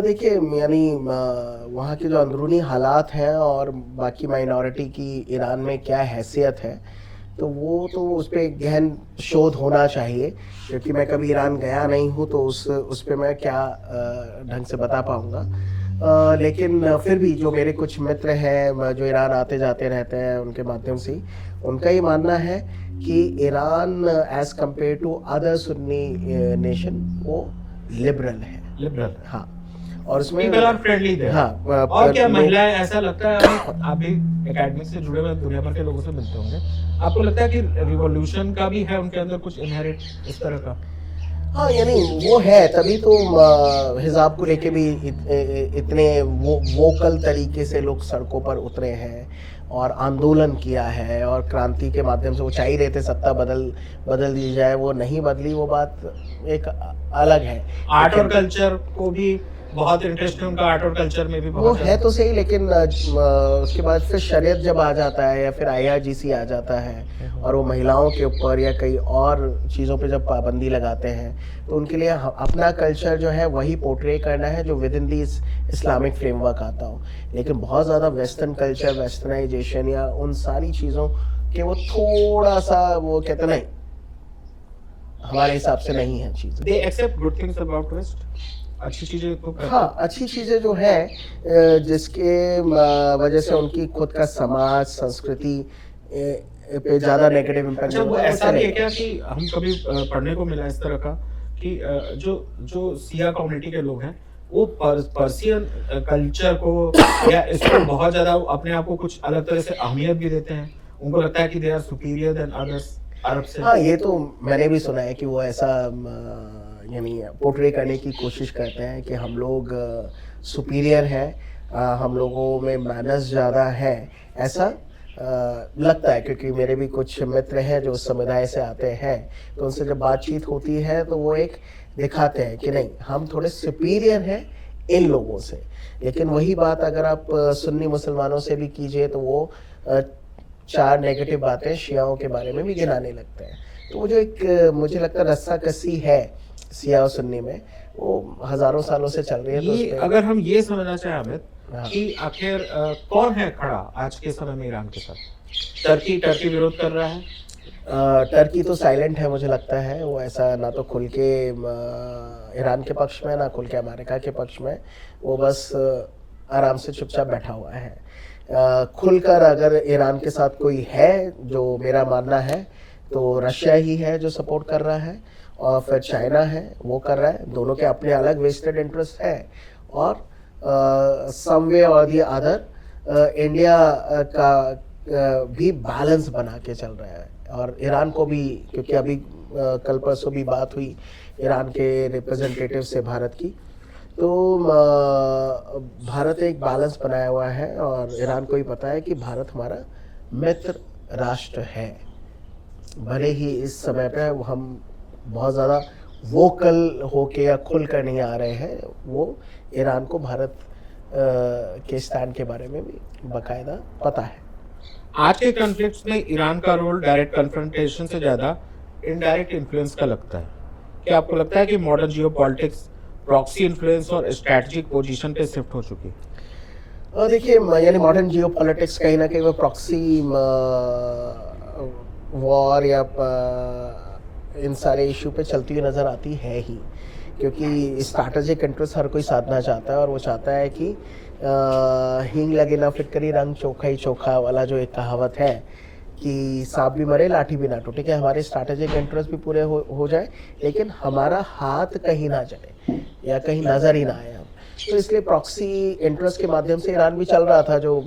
देखिए, यानी वहाँ के जो अंदरूनी हालात हैं और बाकी माइनॉरिटी की ईरान में क्या हैसियत है, तो वो तो उस पर गहन शोध होना चाहिए। क्योंकि मैं कभी ईरान गया नहीं हूँ, तो उस पर मैं क्या ढंग से बता पाऊँगा। लेकिन फिर भी जो मेरे कुछ मित्र हैं जो ईरान आते जाते रहते हैं, उनके माध्यम से उनका ये मानना है कि Iran as compared to other Sunni nation वो लिबरल है। हाँ, और उसमें फ्रेंडली थे। हाँ, और क्या महिलाएं, ऐसा लगता है, आप भी एकेडमिक से जुड़े हुए दुनिया भर के लोगों से मिलते होंगे, आपको लगता है कि रिवॉल्यूशन का भी है उनके अंदर कुछ इनहेरिट इस तरह का? हाँ, यानी वो है, तभी तो हिजाब को लेके भी इतने वोकल तरीके से लोग सड़कों पर उतरे हैं और आंदोलन किया है, और क्रांति के माध्यम से वो चाह ही रहे थे सत्ता बदल दी जाए, वो नहीं बदली, वो बात एक अलग है। आर्ट और कल्चर को भी बहुत इंटरेस्ट है उनका, आर्ट और कल्चर में भी वो है तो सही, लेकिन उसके बाद फिर शरीयत जब आ जाता है या फिर IRGC आ जाता है और वो महिलाओं के ऊपर या कई और चीज़ों पे जब पाबंदी लगाते हैं, तो उनके लिए अपना कल्चर जो है वही पोर्ट्रे करना है जो with in the Islamic framework आता हो। लेकिन बहुत ज़्यादा वेस्टर्न कल्चर, वेस्टर्नाइजेशन या उन सारी चीज़ों के वो थोड़ा सा वो कहते नहीं, हमारे हिसाब से नहीं है चीज़ें। They accept good things about west, अच्छी चीजें तो, हाँ, अच्छी चीज़ें जो है जिसके वजह से उनकी खुद का समाज, संस्कृति पे ज़्यादा नेगेटिव इम्पैक्ट अच्छा, नहीं वो होगा, वो ऐसा भी है चलेगा। क्या कि हम कभी पढ़ने को मिला इस तरह का कि जो जो सिया कम्युनिटी के लोग हैं, वो पर्शियन कल्चर को या इसको बहुत ज़्यादा अपने आप को कुछ अलग तरह से अहमियत भी देते हैं। उनको लगता है कि they are superior than others अरब से। हाँ, ये तो मैंने भी सुना है कि वो ऐसा यानी पोर्ट्रे करने की कोशिश करते हैं कि हम लोग सुपीरियर हैं, हम लोगों में मैनर्स ज़्यादा है, ऐसा लगता है। क्योंकि मेरे भी कुछ मित्र हैं जो उस समुदाय से आते हैं, तो उनसे जब बातचीत होती है तो वो एक दिखाते हैं कि नहीं, हम थोड़े सुपीरियर हैं इन लोगों से। लेकिन वही बात अगर आप सुन्नी मुसलमानों से भी कीजिए तो वो अ, चार नेगेटिव बातें शियाओं के बारे में भी गिनाने लगते हैं। तो वो जो एक मुझे लगता है रस्साकसी है शिया और सुन्नी में, वो हज़ारों सालों से चल रही है, तो ये उसपे अगर हम ये समझना चाहें अमित हाँ। कि आखिर कौन है खड़ा आज के समय में ईरान के साथ? टर्की टर्की विरोध कर रहा है। टर्की तो साइलेंट है मुझे लगता है, वो ऐसा ना तो खुल के ईरान के पक्ष में, ना खुल के अमेरिका के पक्ष में, वो बस आराम से चुपचाप बैठा हुआ है। खुलकर अगर ईरान के साथ कोई है, जो मेरा मानना है, तो रशिया ही है जो सपोर्ट कर रहा है, और फिर चाइना है वो कर रहा है। दोनों के अपने अलग वेस्टेड इंटरेस्ट है, और सम वे और दी अदर इंडिया का भी बैलेंस बना के चल रहा है। और ईरान को भी, क्योंकि अभी कल परसों भी बात हुई ईरान के रिप्रेजेंटेटिव से भारत की, तो भारत एक बैलेंस बनाया हुआ है, और ईरान को भी पता है कि भारत हमारा मित्र राष्ट्र है। भले ही इस समय पे हम बहुत ज़्यादा वोकल होके या खुल कर नहीं आ रहे हैं, वो ईरान को भारत के स्टैंड के बारे में भी बाकायदा पता है। आज के कॉन्फ्लिक्ट्स में ईरान का रोल डायरेक्ट कन्फ्रंटेशन से ज्यादा इनडायरेक्ट इन्फ्लुएंस का लगता है। क्या आपको लगता है कि मॉडर्न जियोपॉलिटिक्स प्रॉक्सी इन्फ्लुएंस और स्ट्रैटेजिक पोजीशन पे शिफ्ट हो चुकी है? और देखिए, यानी मॉडर्न जियोपॉलिटिक्स कहीं ना कहीं वो प्रॉक्सी वॉर या इन सारे इशू पे चलती हुई नज़र आती है ही। क्योंकि स्ट्रैटेजिक इंटरेस्ट हर कोई साधना चाहता है, और वो चाहता है कि हींग लगे ना फिटकरी, रंग चोखा ही चोखा वाला जो एक कहावत है कि सांप भी मरे लाठी भी ना टूटे, कि हमारे स्ट्रैटेजिक इंटरेस्ट भी पूरे हो जाए, लेकिन हमारा हाथ कहीं ना जाए या कहीं नज़र ही ना आए हम। तो इसलिए प्रॉक्सी इंटरेस्ट के माध्यम से ईरान भी चल रहा था, जो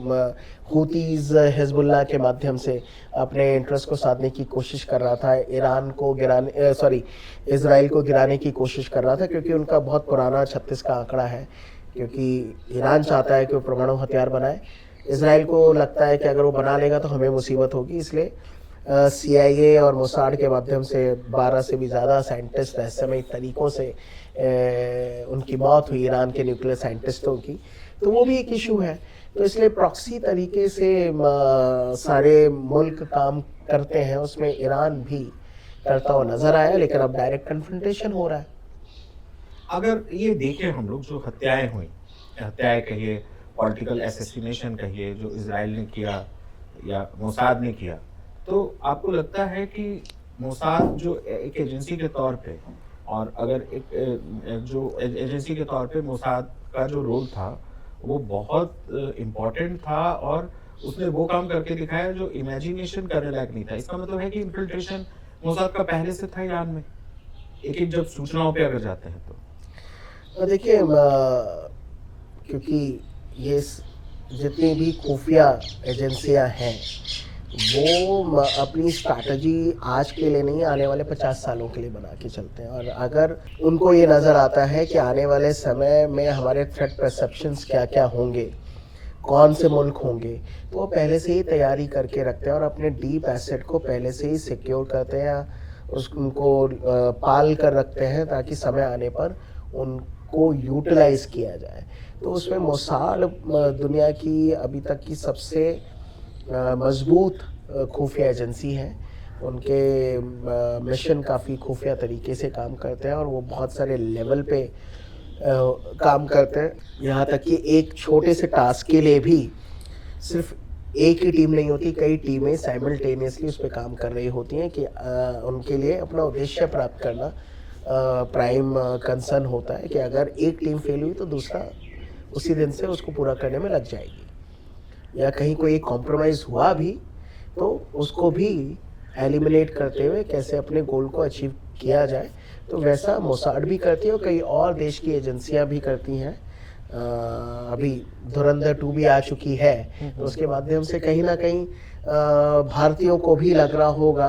हूतीज हिजबुल्लाह के माध्यम से अपने इंटरेस्ट को साधने की कोशिश कर रहा था, ईरान को गिराने इसराइल को गिराने की कोशिश कर रहा था। क्योंकि उनका बहुत पुराना 36 का आंकड़ा है, क्योंकि ईरान चाहता है कि वो परमाणु हथियार बनाए, इसराइल को लगता है कि अगर वो बना लेगा तो हमें मुसीबत होगी। इसलिए CIA और मोसाड के माध्यम से 12 से भी ज़्यादा साइंटिस्ट रहस्यमयी तरीक़ों से उनकी मौत हुई, ईरान के न्यूक्लियर साइंटिस्टों की। तो वो भी एक इशू है। तो इसलिए प्रॉक्सी तरीके से सारे मुल्क काम करते हैं, उसमें ईरान भी करता हुआ नज़र आया, लेकिन अब डायरेक्ट कन्फ्रंटेशन हो रहा है। अगर ये देखें हम लोग जो हत्याएं हुई, हत्याएं कहिए, पॉलिटिकल असैसिनेशन कहिए, जो इजराइल ने किया या मोसाद ने किया, तो आपको लगता है कि मोसाद जो एक एजेंसी के तौर पे, और अगर एक जो एजेंसी के तौर पे मोसाद का जो रोल था वो बहुत इम्पोर्टेंट था, और उसने वो काम करके दिखाया जो इमेजिनेशन करने लायक नहीं था। इसका मतलब है कि इन्फिल्ट्रेशन मोसाद का पहले से था ईरान में, एक जब सूचनाओं पे अगर जाते हैं तो। देखिए, क्योंकि ये जितनी भी खुफिया एजेंसियां हैं, वो अपनी स्ट्रैटेजी आज के लिए नहीं, आने वाले 50 सालों के लिए बना के चलते हैं। और अगर उनको ये नज़र आता है कि आने वाले समय में हमारे थ्रेट परसेप्शंस क्या क्या होंगे, कौन से मुल्क होंगे, तो वो पहले से ही तैयारी करके रखते हैं, और अपने डीप एसेट को पहले से ही सिक्योर करते हैं, उनको पाल कर रखते हैं, ताकि समय आने पर उनको यूटिलाइज किया जाए। तो उसमें मोसाद दुनिया की अभी तक की सबसे मजबूत खुफिया एजेंसी है। उनके मिशन काफ़ी खुफिया तरीके से काम करते हैं, और वो बहुत सारे लेवल पे काम करते हैं। यहाँ तक कि एक छोटे से टास्क के लिए भी सिर्फ एक ही टीम नहीं होती, कई टीमें साइमल्टेनियसली उस पर काम कर रही होती हैं, कि उनके लिए अपना उद्देश्य प्राप्त करना प्राइम कंसर्न होता है। कि अगर एक टीम फेल हुई तो दूसरा उसी दिन से उसको पूरा करने में लग जाएगी, या कहीं कोई एक कॉम्प्रोमाइज़ हुआ भी तो उसको भी एलिमिनेट करते हुए कैसे अपने गोल को अचीव किया जाए। तो वैसा मोसाड भी करती है और कई और देश की एजेंसियां भी करती हैं। अभी धुरंधर 2 भी आ चुकी है, तो उसके माध्यम से कहीं ना कहीं भारतीयों को भी लग रहा होगा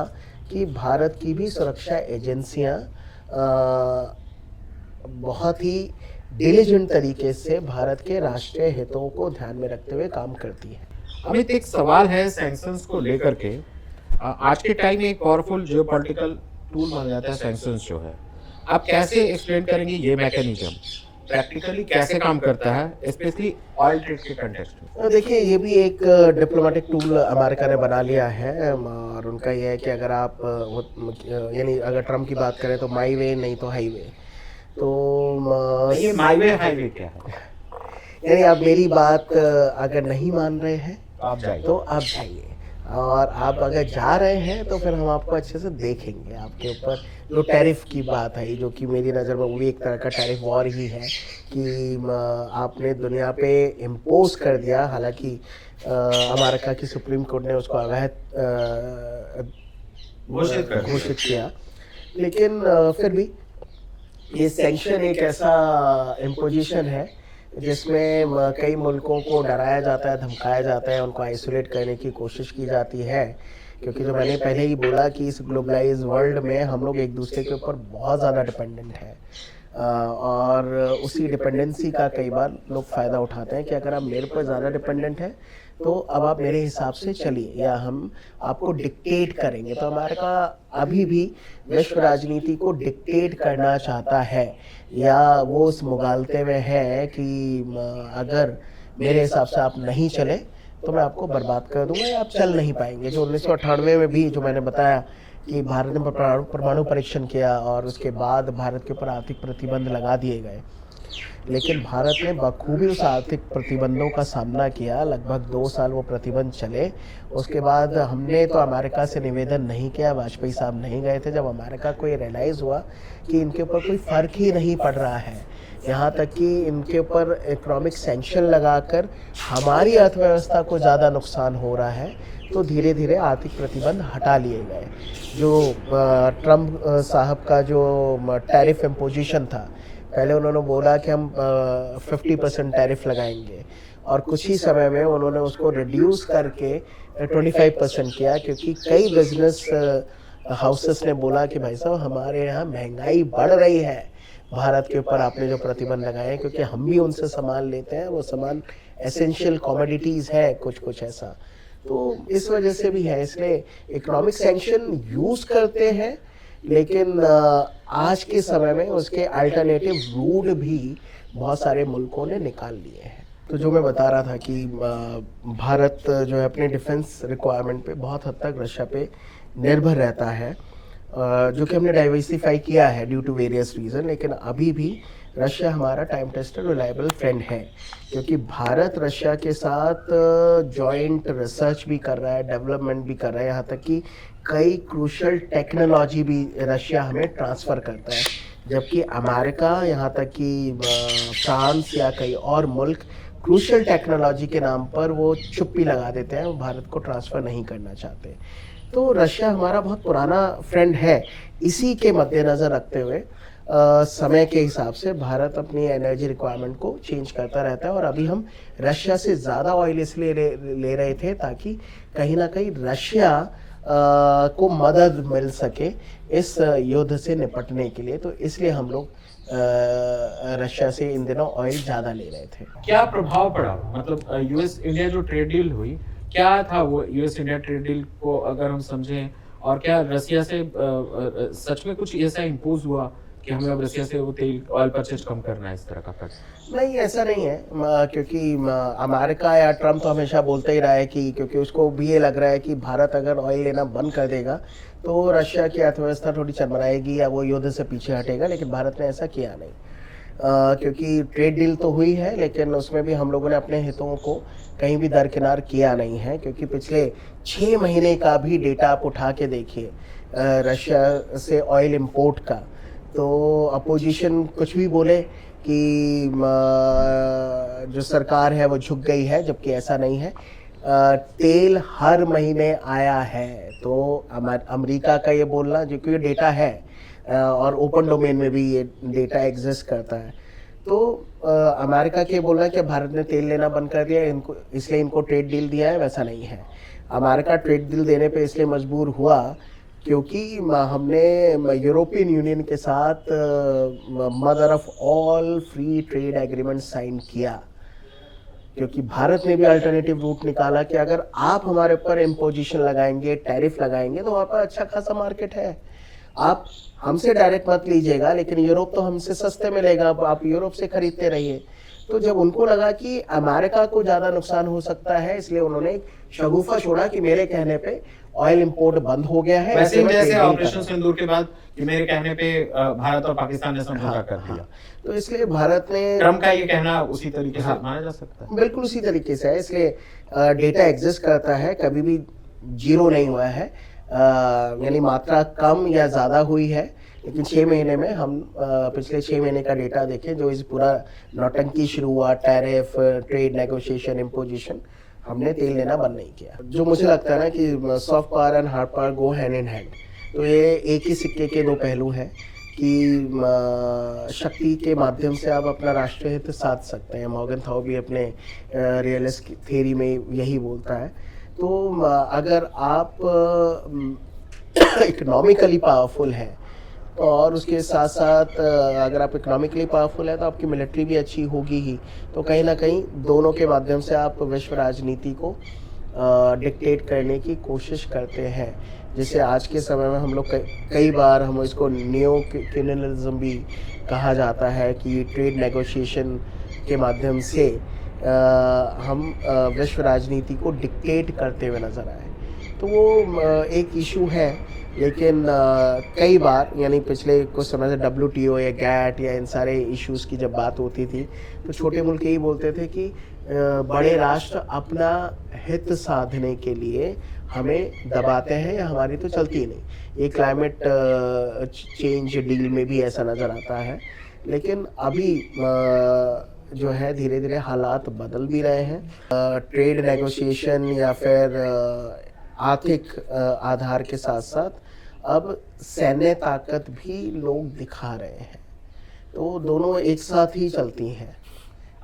कि भारत की भी सुरक्षा एजेंसियां बहुत ही डिलीजेंट तरीके से भारत के राष्ट्रीय हितों को ध्यान में रखते हुए काम करती है। अमित, एक सवाल है सैंक्शंस को लेकर के। आज के टाइम में एक पावरफुल जियोपॉलिटिकल टूल माना जाता है सैंक्शंस जो है। आप कैसे एक्सप्लेन करेंगे ये मैकेनिज्म प्रैक्टिकली कैसे काम करता है, स्पेशली ऑयल ट्रेड के कंटेक्स्ट में? देखिए, ये भी एक डिप्लोमेटिक टूल अमेरिका ने बना लिया है और उनका ये है कि अगर आप यानी अगर ट्रम्प की बात करें तो माई वे नहीं तो हाईवे। तो ये माई वे हाईवे क्या है? यानी आप मेरी बात अगर नहीं मान रहे हैं आप जाइए, तो आप जाइए, और आप अगर जा रहे हैं तो फिर हम आपको अच्छे से देखेंगे। आपके ऊपर जो टैरिफ की बात है, जो कि मेरी नज़र में वो भी एक तरह का टैरिफ वॉर ही है कि आपने दुनिया पे इम्पोज कर दिया। हालांकि अमेरिका की सुप्रीम कोर्ट ने उसको अवैध घोषित किया, लेकिन फिर भी ये सैंक्शन एक ऐसा इम्पोजिशन है जिसमें कई मुल्कों को डराया जाता है, धमकाया जाता है, उनको आइसोलेट करने की कोशिश की जाती है। क्योंकि जो मैंने पहले ही बोला कि इस ग्लोबलाइज वर्ल्ड में हम लोग एक दूसरे के ऊपर बहुत ज़्यादा डिपेंडेंट हैं, और उसी डिपेंडेंसी का कई बार लोग फ़ायदा उठाते हैं कि अगर आप मेरे पर ज़्यादा डिपेंडेंट हैं तो अब आप मेरे हिसाब से चलिए या हम आपको डिक्टेट करेंगे। तो अमेरिका अभी भी विश्व राजनीति को डिक्टेट करना चाहता है, या वो उस मुगालते में है कि अगर मेरे हिसाब से आप नहीं चले तो मैं आपको बर्बाद कर दूंगा या आप चल नहीं पाएंगे। जो 1998 में भी जो मैंने बताया कि भारत ने परमाणु परीक्षण किया और उसके बाद भारत के ऊपर आर्थिक प्रतिबंध लगा दिए गए, लेकिन भारत ने बखूबी उस आर्थिक प्रतिबंधों का सामना किया। लगभग 2 साल वो प्रतिबंध चले। उसके बाद हमने तो अमेरिका से निवेदन नहीं किया, वाजपेयी साहब नहीं गए थे। जब अमेरिका को ये रियलाइज़ हुआ कि इनके ऊपर कोई फ़र्क ही नहीं पड़ रहा है, यहाँ तक कि इनके ऊपर इकोनॉमिक सैंक्शन लगाकर हमारी अर्थव्यवस्था को ज़्यादा नुकसान हो रहा है, तो धीरे धीरे आर्थिक प्रतिबंध हटा लिए गए। जो ट्रम्प साहब का जो टैरिफ इम्पोजिशन था, पहले उन्होंने बोला कि हम 50% टैरिफ लगाएंगे, और कुछ ही समय में उन्होंने उसको रिड्यूस करके 25% किया, क्योंकि कई बिजनेस हाउसेस ने बोला कि भाई साहब हमारे यहाँ महंगाई बढ़ रही है, भारत के ऊपर आपने जो प्रतिबंध लगाए हैं, क्योंकि हम भी उनसे सामान लेते हैं, वो सामान एसेंशियल कमोडिटीज़ है कुछ ऐसा। तो इस वजह से भी है, इसलिए इकोनॉमिक सैंक्शन यूज़ करते हैं, लेकिन आज के समय में उसके अल्टरनेटिव रूट भी बहुत सारे मुल्कों ने निकाल लिए हैं। तो जो मैं बता रहा था कि भारत जो है अपने डिफेंस रिक्वायरमेंट पे बहुत हद तक रशिया पे निर्भर रहता है, जो कि हमने डाइवर्सिफाई किया है ड्यू टू वेरियस रीज़न, लेकिन अभी भी रशिया हमारा टाइम टेस्टेड रिलायबल फ्रेंड है, क्योंकि भारत रशिया के साथ जॉइंट रिसर्च भी कर रहा है, डेवलपमेंट भी कर रहा है, यहाँ तक कि कई क्रूशल टेक्नोलॉजी भी रशिया हमें ट्रांसफ़र करता है, जबकि अमेरिका यहाँ तक कि फ्रांस या कई और मुल्क क्रूशल टेक्नोलॉजी के नाम पर वो चुप्पी लगा देते हैं, वो भारत को ट्रांसफ़र नहीं करना चाहते। तो रशिया हमारा बहुत पुराना फ्रेंड है। इसी के मद्देनज़र रखते हुए समय के हिसाब से भारत अपनी एनर्जी रिक्वायरमेंट को चेंज करता रहता है, और अभी हम रशिया से ज़्यादा ऑयल इसलिए ले रहे थे ताकि कहीं ना कहीं रशिया को मदद मिल सके इस युद्ध से निपटने के लिए। तो इसलिए हम लोग रशिया से इन दिनों ऑयल ज़्यादा ले रहे थे। क्या प्रभाव पड़ा, मतलब यूएस इंडिया जो ट्रेड डील हुई, क्या था वो यूएस इंडिया ट्रेड डील को अगर हम समझें, और क्या रशिया से सच में कुछ ऐसा इम्पोज हुआ कि हमें अब रशिया से वो तेल ऑयल परचेज कम करना है, इस तरह का फैक्ट? नहीं, ऐसा नहीं है, क्योंकि अमेरिका या ट्रम्प तो हमेशा बोलते ही रहा है कि क्योंकि उसको भी ये लग रहा है कि भारत अगर ऑयल लेना बंद कर देगा तो रशिया की अर्थव्यवस्था थोड़ी चरमराएगी या वो युद्ध से पीछे हटेगा, लेकिन भारत ने ऐसा किया नहीं। क्योंकि ट्रेड डील तो हुई है, लेकिन उसमें भी हम लोगों ने अपने हितों को कहीं भी दरकिनार किया नहीं है, क्योंकि पिछले 6 महीने का भी डेटा आप उठा के देखिए रशिया से ऑयल इंपोर्ट का, तो अपोजिशन कुछ भी बोले कि जो सरकार है वो झुक गई है, जबकि ऐसा नहीं है। तेल हर महीने आया है, तो अमेरिका का ये बोलना, जो कि डेटा है और ओपन डोमेन में भी ये डेटा एग्जिस्ट करता है, तो अमेरिका के बोलना कि भारत ने तेल लेना बंद कर दिया इनको, इसलिए इनको ट्रेड डील दिया है, वैसा नहीं है। अमेरिका ट्रेड डील देने पे इसलिए मजबूर हुआ क्योंकि हमने यूरोपियन यूनियन के साथ mother of all free trade agreement sign किया, क्योंकि भारत ने भी अल्टरनेटिव रूट निकाला कि अगर आप हमारे ऊपर इम्पोजिशन लगाएंगे, टैरिफ लगाएंगे, तो वहाँ पर अच्छा खासा मार्केट है, आप हमसे डायरेक्ट मत लीजिएगा, लेकिन यूरोप तो हमसे सस्ते मिलेगा, आप यूरोप से खरीदते रहिए। तो जब उनको लगा कि अमेरिका को ज़्यादा नुकसान हो सकता है, इसलिए उन्होंने एक शगुफा छोड़ा कि मेरे कहने पे ऑयल इंपोर्ट बंद हो गया है। वैसे ही जैसे ऑपरेशन सिंदूर के बाद कि मेरे कहने पे भारत और पाकिस्तान ने समझौता कर दिया। हाँ, तो इसलिए भारत ने, ट्रम्प का ये कहना उसी तरीके से माना जा सकता है। बिल्कुल उसी तरीके से है, इसलिए डेटा एग्जिस्ट करता है, कभी भी जीरो नहीं हुआ है, यानी मात्रा कम या ज़्यादा हुई है, लेकिन 6 महीने में हम पिछले 6 महीने का डेटा देखें, जो इस पूरा नौटंकी शुरू हुआ, टैरिफ, ट्रेड नेगोशिएशन, इम्पोजिशन, हमने तेल लेना बंद नहीं किया। जो मुझे लगता है ना कि soft power and hard power go hand in hand, तो ये एक ही सिक्के के दो पहलू हैं कि शक्ति के माध्यम से आप अपना राष्ट्रीय हित साध सकते हैं। मॉर्गन थाउ भी अपने रियलिस्ट थ्योरी में यही बोलता है। तो अगर आप इकोनॉमिकली पावरफुल हैं, और उसके साथ साथ अगर आप इकोनॉमिकली पावरफुल है तो आपकी मिलिट्री भी अच्छी होगी ही, तो कहीं ना कहीं दोनों के माध्यम से आप विश्व राजनीति को डिक्टेट करने की कोशिश करते हैं, जिसे आज के समय में हम लोग कई बार हम इसको नियो कॉलोनियलिज्म भी कहा जाता है, कि ट्रेड नेगोशिएशन के माध्यम से हम विश्व राजनीति को डिक्टेट करते हुए नज़र आए। तो वो एक इशू है, लेकिन कई बार, यानी पिछले कुछ समय से WTO या GATT या इन सारे इश्यूज़ की जब बात होती थी, तो छोटे मुल्क यही बोलते थे कि बड़े राष्ट्र अपना हित साधने के लिए हमें दबाते हैं, या हमारी तो चलती ही नहीं। ये क्लाइमेट चेंज डील में भी ऐसा नज़र आता है, लेकिन अभी जो है धीरे धीरे हालात बदल भी रहे हैं। ट्रेड नेगोशिएशन या फिर आर्थिक आधार के साथ साथ अब सैन्य ताकत भी लोग दिखा रहे हैं, तो दोनों एक साथ ही चलती हैं।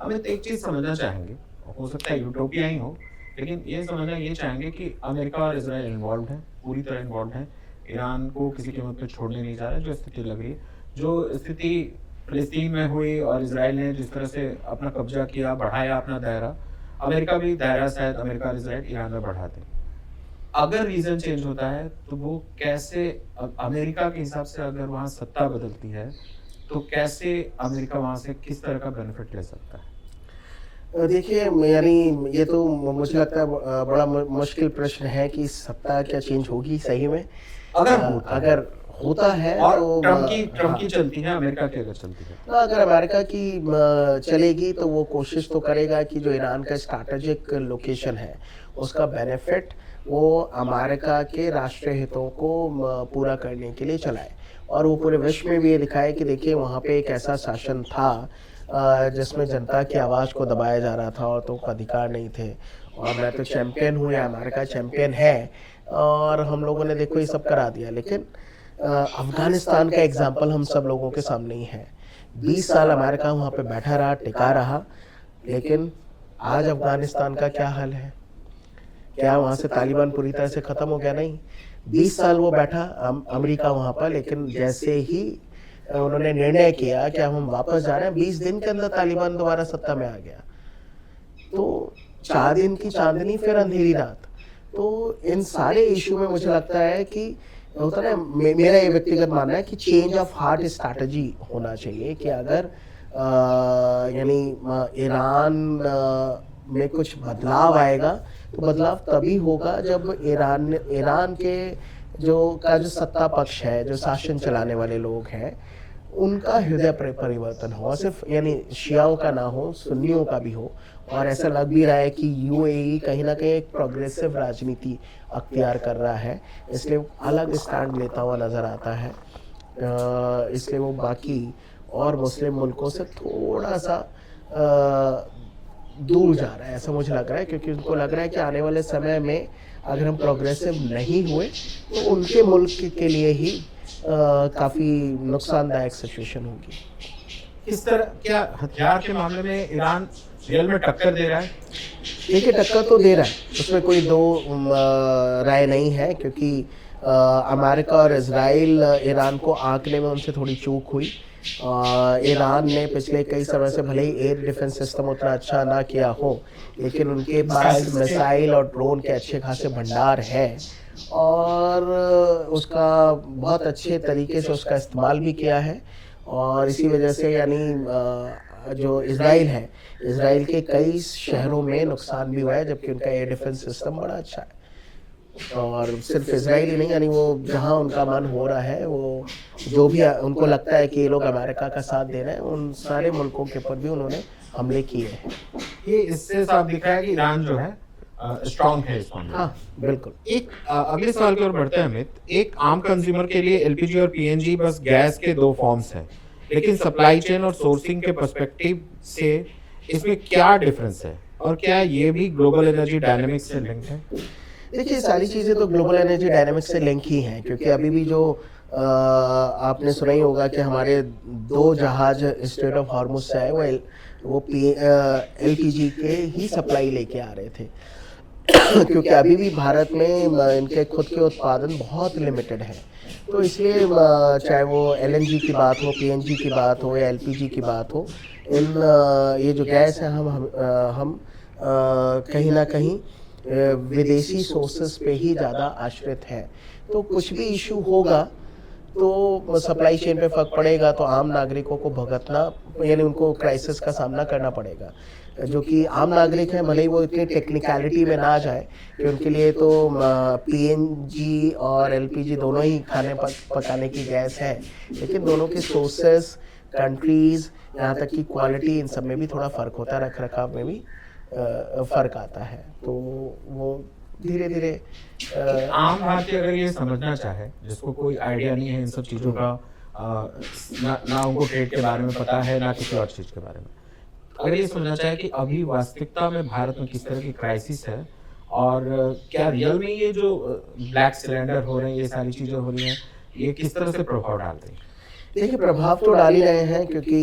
अमित, एक चीज समझना चाहेंगे, हो सकता है यूटोपिया ही हो, लेकिन ये समझना ये चाहेंगे कि अमेरिका और इजराइल इन्वॉल्व है, पूरी तरह इन्वॉल्व है, ईरान को किसी कीमत पे छोड़ने नहीं जा रहा है। जो स्थिति लग रही है, जो स्थिति फिलिस्तीन में हुई और इजराइल ने जिस तरह से अपना कब्जा किया, बढ़ाया अपना दायरा, अमेरिका भी दायरा शायद अमेरिका और इजराइल ईरान में बढ़ा दे। अगर रीजन चेंज होता है तो वो कैसे, अमेरिका के हिसाब से अगर वहाँ सत्ता बदलती है तो कैसे अमेरिका वहाँ से किस तरह का बेनिफिट ले सकता है? देखिए, यानी ये तो मुझे लगता है बड़ा मुश्किल प्रश्न है कि सत्ता क्या चेंज होगी सही में, अगर होता है और तो ट्रम्प की चलती है, अमेरिका की अगर चलती है, तो अगर अमेरिका की चलेगी तो वो कोशिश तो करेगा कि जो ईरान का स्ट्रैटेजिक लोकेशन है उसका बेनिफिट वो अमेरिका के राष्ट्रीय हितों को पूरा करने के लिए चलाए, और वो पूरे विश्व में भी ये दिखाए कि देखिए वहाँ पे एक ऐसा शासन था जिसमें जनता की आवाज़ को दबाया जा रहा था, और तो अधिकार नहीं थे, और मैं तो चैंपियन हूँ या अमेरिका चैंपियन है, और हम लोगों ने देखो ये सब करा दिया। लेकिन अफगानिस्तान का एग्जाम्पल हम सब लोगों के सामने ही है। 20 साल अमेरिका वहाँ पे बैठा रहा, टिका रहा, लेकिन आज अफगानिस्तान का क्या हाल है? क्या वहाँ से तालिबान पूरी तरह से ख़त्म हो गया? नहीं, 20 साल वो बैठा अमेरिका वहाँ पर, लेकिन जैसे ही उन्होंने निर्णय किया कि हम वापस जा रहे हैं, 20 दिन के अंदर तालिबान दोबारा सत्ता में आ गया। तो 4 दिन की चांदनी फिर अंधेरी रात। तो इन सारे इशू में मुझे लगता है कि होता है, मेरा ये व्यक्तिगत मानना है कि चेंज ऑफ हार्ट स्ट्रैटेजी होना चाहिए, कि अगर यानी ईरान में कुछ बदलाव आएगा तो बदलाव तभी होगा जब ईरान के जो सत्ता पक्ष है, जो शासन चलाने वाले लोग हैं, उनका हृदय परिवर्तन हो, सिर्फ यानी शियाओं का ना हो, सुन्नियों का भी हो। और ऐसा लग भी रहा है कि यूएई कहीं ना कहीं एक प्रोग्रेसिव राजनीति अख्तियार कर रहा है, इसलिए अलग स्टैंड लेता हुआ नज़र आता है। इसलिए वो बाकी और मुस्लिम मुल्कों से थोड़ा सा दूर जा रहा है, ऐसा मुझे लग रहा है, क्योंकि उनको लग रहा है कि आने वाले समय में अगर हम प्रोग्रेसिव नहीं हुए तो उनके मुल्क के लिए ही काफ़ी नुकसानदायक सिचुएशन होगी। किस तरह, क्या हथियार के मामले में ईरान रियल में टक्कर दे रहा है? देखिए, टक्कर तो दे रहा है, उसमें कोई दो राय नहीं है, क्योंकि अमेरिका और इजराइल ईरान को आंकने में उनसे थोड़ी चूक हुई। ईरान ने पिछले कई समय से भले ही एयर डिफेंस सिस्टम उतना अच्छा ना किया हो, लेकिन उनके पास मिसाइल और ड्रोन के अच्छे खासे भंडार हैं, और उसका बहुत अच्छे तरीके से उसका इस्तेमाल भी किया है। और इसी वजह से यानी जो इजराइल है, इजराइल के कई शहरों में नुकसान भी हुआ है, जबकि उनका एयर डिफेंस सिस्टम बड़ा अच्छा है। और सिर्फ इजराइल ही नहीं, यानी वो जहां उनका मन हो रहा है, वो जो भी उनको लगता है कि ये लोग अमेरिका का साथ दे रहे हैं, उन सारे मुल्कों के ऊपर भी उन्होंने हमले किए हैं। ये इससे साफ दिख रहा है कि ईरान जो है स्ट्रांग है इस मामले में। हाँ, बिल्कुल। एक अगले सवाल की ओर बढ़ते हैं अमित। एक आम कंज्यूमर के लिए एलपीजी और पीएनजी बस गैस के दो फॉर्म्स हैं, लेकिन सप्लाई चेन और सोर्सिंग के पर्सपेक्टिव से इसमें क्या डिफरेंस है, और क्या ये भी ग्लोबल एनर्जी डायनेमिक्स से लिंक है? देखिए, सारी चीज़ें तो ग्लोबल एनर्जी डायनेमिक्स से लिंक ही हैं, क्योंकि अभी भी जो आपने सुना ही होगा कि हमारे दो जहाज स्ट्रेट ऑफ हॉर्मुज से आए, वो एलपीजी के ही सप्लाई लेके आ रहे थे। क्योंकि अभी भी भारत में इनके खुद के उत्पादन बहुत लिमिटेड है, तो इसलिए चाहे वो एलएनजी की बात हो, पीएनजी की बात हो या एलपीजी की बात हो, ये जो गैस है हम कहीं ना कहीं विदेशी सोर्सेस पे ही ज़्यादा आश्रित हैं। तो कुछ भी इशू होगा तो सप्लाई चेन पे फर्क पड़ेगा, तो आम नागरिकों को भुगतना, यानी उनको क्राइसिस का सामना करना पड़ेगा। जो कि आम नागरिक हैं, भले ही वो इतनी टेक्निकलिटी में ना जाए कि उनके लिए तो पीएनजी और एलपीजी दोनों ही खाने पकाने की गैस है, लेकिन दोनों के सोर्सेस, कंट्रीज़, यहाँ तक कि क्वालिटी, इन सब में भी थोड़ा फ़र्क होता है, रख रखाव में भी फ़र्क आता है। तो वो धीरे धीरे आम भारतीय अगर ये समझना चाहे, जिसको कोई आइडिया नहीं है इन सब चीज़ों का, ना उनको ट्रेड के बारे में पता है, ना किसी और चीज़ के बारे में, अगर ये समझना चाहे कि अभी वास्तविकता में भारत में किस तरह की क्राइसिस है, और क्या रियल में ये जो ब्लैक सिलेंडर हो रहे हैं, ये सारी चीज़ें हो रही हैं, ये किस तरह से प्रभाव डाल रही हैं? देखिए, प्रभाव तो डाल ही रहे हैं, क्योंकि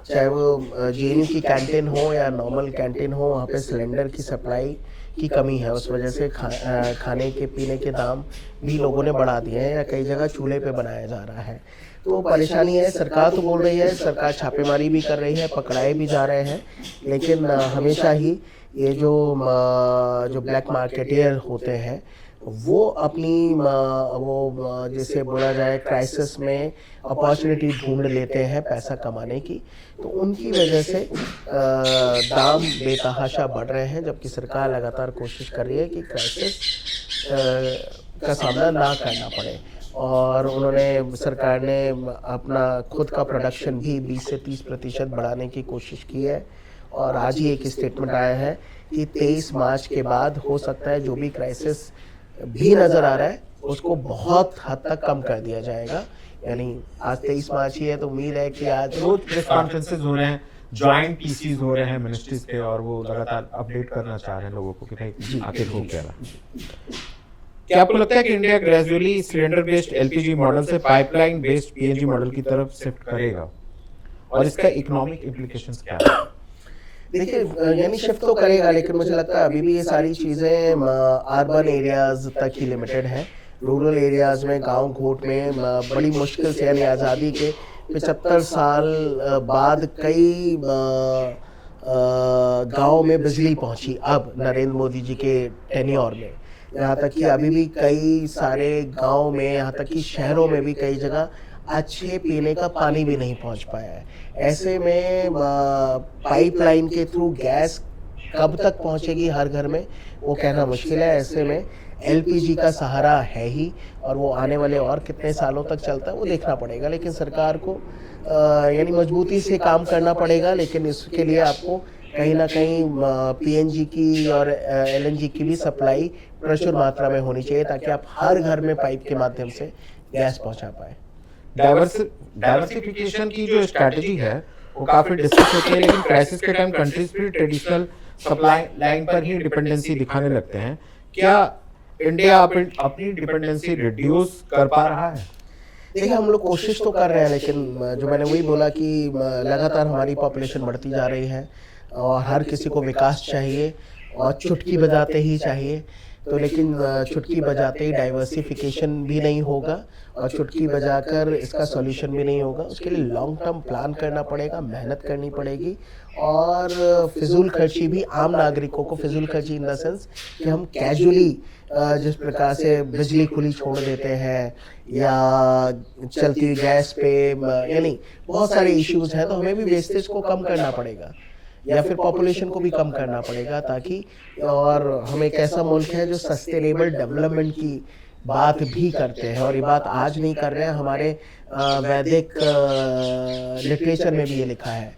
चाहे वो जेएनयू की कैंटीन हो या नॉर्मल कैंटीन हो, वहाँ पे सिलेंडर की सप्लाई की कमी है। उस वजह से खाने के पीने के दाम भी लोगों ने बढ़ा दिए हैं, या कई जगह चूल्हे पे बनाया जा रहा है। तो परेशानी है। सरकार तो बोल रही है, सरकार छापेमारी भी कर रही है, पकड़ाए भी जा रहे हैं, लेकिन हमेशा ही ये जो ब्लैक मार्केटियर होते हैं, वो अपनी वो जैसे बोला जाए क्राइसिस में अपॉर्चुनिटी ढूंढ लेते हैं पैसा कमाने की, तो उनकी वजह से दाम बेतहाशा बढ़ रहे हैं, जबकि सरकार लगातार कोशिश कर रही है कि क्राइसिस का सामना ना करना पड़े। और सरकार ने अपना खुद का प्रोडक्शन भी 20 से 30% बढ़ाने की कोशिश की है, और आज ही एक स्टेटमेंट आया है कि 23 मार्च के बाद हो सकता है जो भी क्राइसिस भी नज़र आ रहा है उसको बहुत हद तक कम कर दिया जाएगा। यानी आज 23 मार्च ही है, तो उम्मीद है कि आज रोज प्रेस कॉन्फ्रेंसेस हो रहे हैं, जॉइंट पीसीज हो रहे हैं मिनिस्ट्रीज के, और वो लगातार अपडेट करना चाह रहे हैं लोगों को कि भाई आखिर हो क्या रहा। क्या आपको लगता है कि India gradually cylinder based LPG model से पाइपलाइन बेस्ड पीएनजी मॉडल की तरफ शिफ्ट करेगा, और इसका इकोनॉमिक इम्प्लीकेशंस क्या है? देखिए, यानी शिफ्ट तो करेगा, लेकिन मुझे लगता है अभी भी ये सारी चीज़ें अर्बन एरियाज़ तक ही लिमिटेड हैं। रूरल एरियाज़ में, गांव घोट में बड़ी मुश्किल से, यानी आज़ादी के 75 साल बाद कई गांव में बिजली पहुंची अब नरेंद्र मोदी जी के टेन्योर में। यहाँ तक कि अभी भी कई सारे गांव में, यहाँ तक कि शहरों में भी कई जगह अच्छे पीने का पानी भी नहीं पहुंच पाया है। ऐसे में पाइपलाइन के थ्रू गैस कब तक पहुंचेगी हर घर में, वो कहना मुश्किल है। ऐसे में एलपीजी का सहारा है ही, और वो आने वाले और कितने सालों तक चलता है वो देखना पड़ेगा। लेकिन सरकार को यानी मजबूती से काम करना पड़ेगा, लेकिन इसके लिए आपको कहीं ना कहीं पीएनजी की और एलएनजी की भी सप्लाई प्रचुर मात्रा में होनी चाहिए, ताकि आप हर घर में पाइप के माध्यम से गैस पहुंचा पाए। डाइवर्सिफिकेशन की जो स्ट्रैटेजी है वो काफ़ी डिस्कस होती है, लेकिन क्राइसिस के टाइम कंट्रीज फिर ट्रेडिशनल सप्लाई लाइन पर ही डिपेंडेंसी दिखाने लगते हैं। क्या इंडिया अपनी डिपेंडेंसी रिड्यूस कर पा रहा है? देखिए, हम लोग कोशिश तो कर रहे हैं, लेकिन जो मैंने वही बोला कि लगातार हमारी पॉपुलेशन बढ़ती जा रही है और हर किसी को विकास चाहिए और चुटकी बजाते ही चाहिए। तो लेकिन चुटकी बजाते ही डाइवर्सिफिकेशन भी नहीं होगा और चुटकी बजाकर इसका सॉल्यूशन भी नहीं होगा। उसके लिए लॉन्ग टर्म प्लान करना पड़ेगा, मेहनत करनी पड़ेगी और फिजूल खर्ची भी आम नागरिकों को, फिजूल खर्ची इन द सेंस कि हम कैजुअली जिस प्रकार से बिजली खुली छोड़ देते हैं या चलती हुई गैस पे, यानी बहुत सारे इश्यूज हैं, तो हमें भी वेस्टेज को कम करना पड़ेगा या फिर पॉपुलेशन को भी कम करना पड़ेगा ताकि, और हम एक ऐसा मुल्क है जो सस्टेनेबल डेवलपमेंट की बात भी करते हैं और ये बात आज नहीं कर रहे हैं, हमारे वैदिक लिटरेचर में भी ये लिखा है।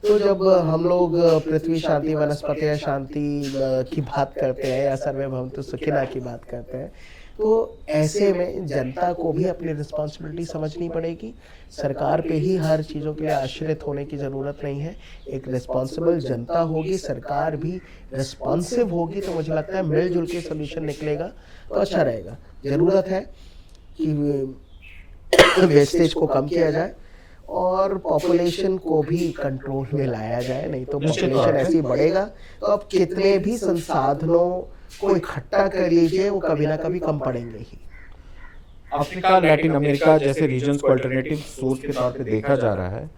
तो जब हम लोग पृथ्वी शांति वनस्पति शांति की बात करते हैं या सर्वभौमतु सुखिना की बात करते हैं, तो ऐसे में जनता को भी अपनी रिस्पॉन्सिबिलिटी समझनी पड़ेगी। सरकार पे ही हर चीज़ों के लिए आश्रित होने की ज़रूरत नहीं है। एक रिस्पॉन्सिबल जनता होगी, सरकार भी रिस्पॉन्सिव होगी, तो मुझे लगता है मिलजुल के सोल्यूशन निकलेगा तो अच्छा रहेगा। ज़रूरत है कि वेस्टेज को कम किया जाए और पॉपुलेशन को भी कंट्रोल में लाया जाए, नहीं तो पॉपुलेशन ऐसे ही बढ़ेगा तो अब कितने भी संसाधनों को इकट्ठा कर लीजिए, वो कभी ना कभी कम पड़ेंगे ही। अफ्रीका, लैटिन अमेरिका जैसे रीजन्स को अल्टरनेटिव सोर्स के तौर पे देखा जा रहा है।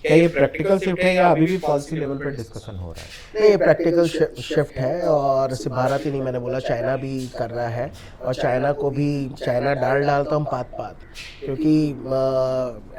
क्या ये प्रैक्टिकल शिफ्ट है या अभी भी पॉलिसी लेवल पर डिस्कशन हो रहा है? नहीं, ये प्रैक्टिकल शिफ्ट है और सिर्फ भारत ही नहीं, मैंने बोला चाइना भी कर रहा है और चाइना को भी, चाइना डालता हूँ पात पात, क्योंकि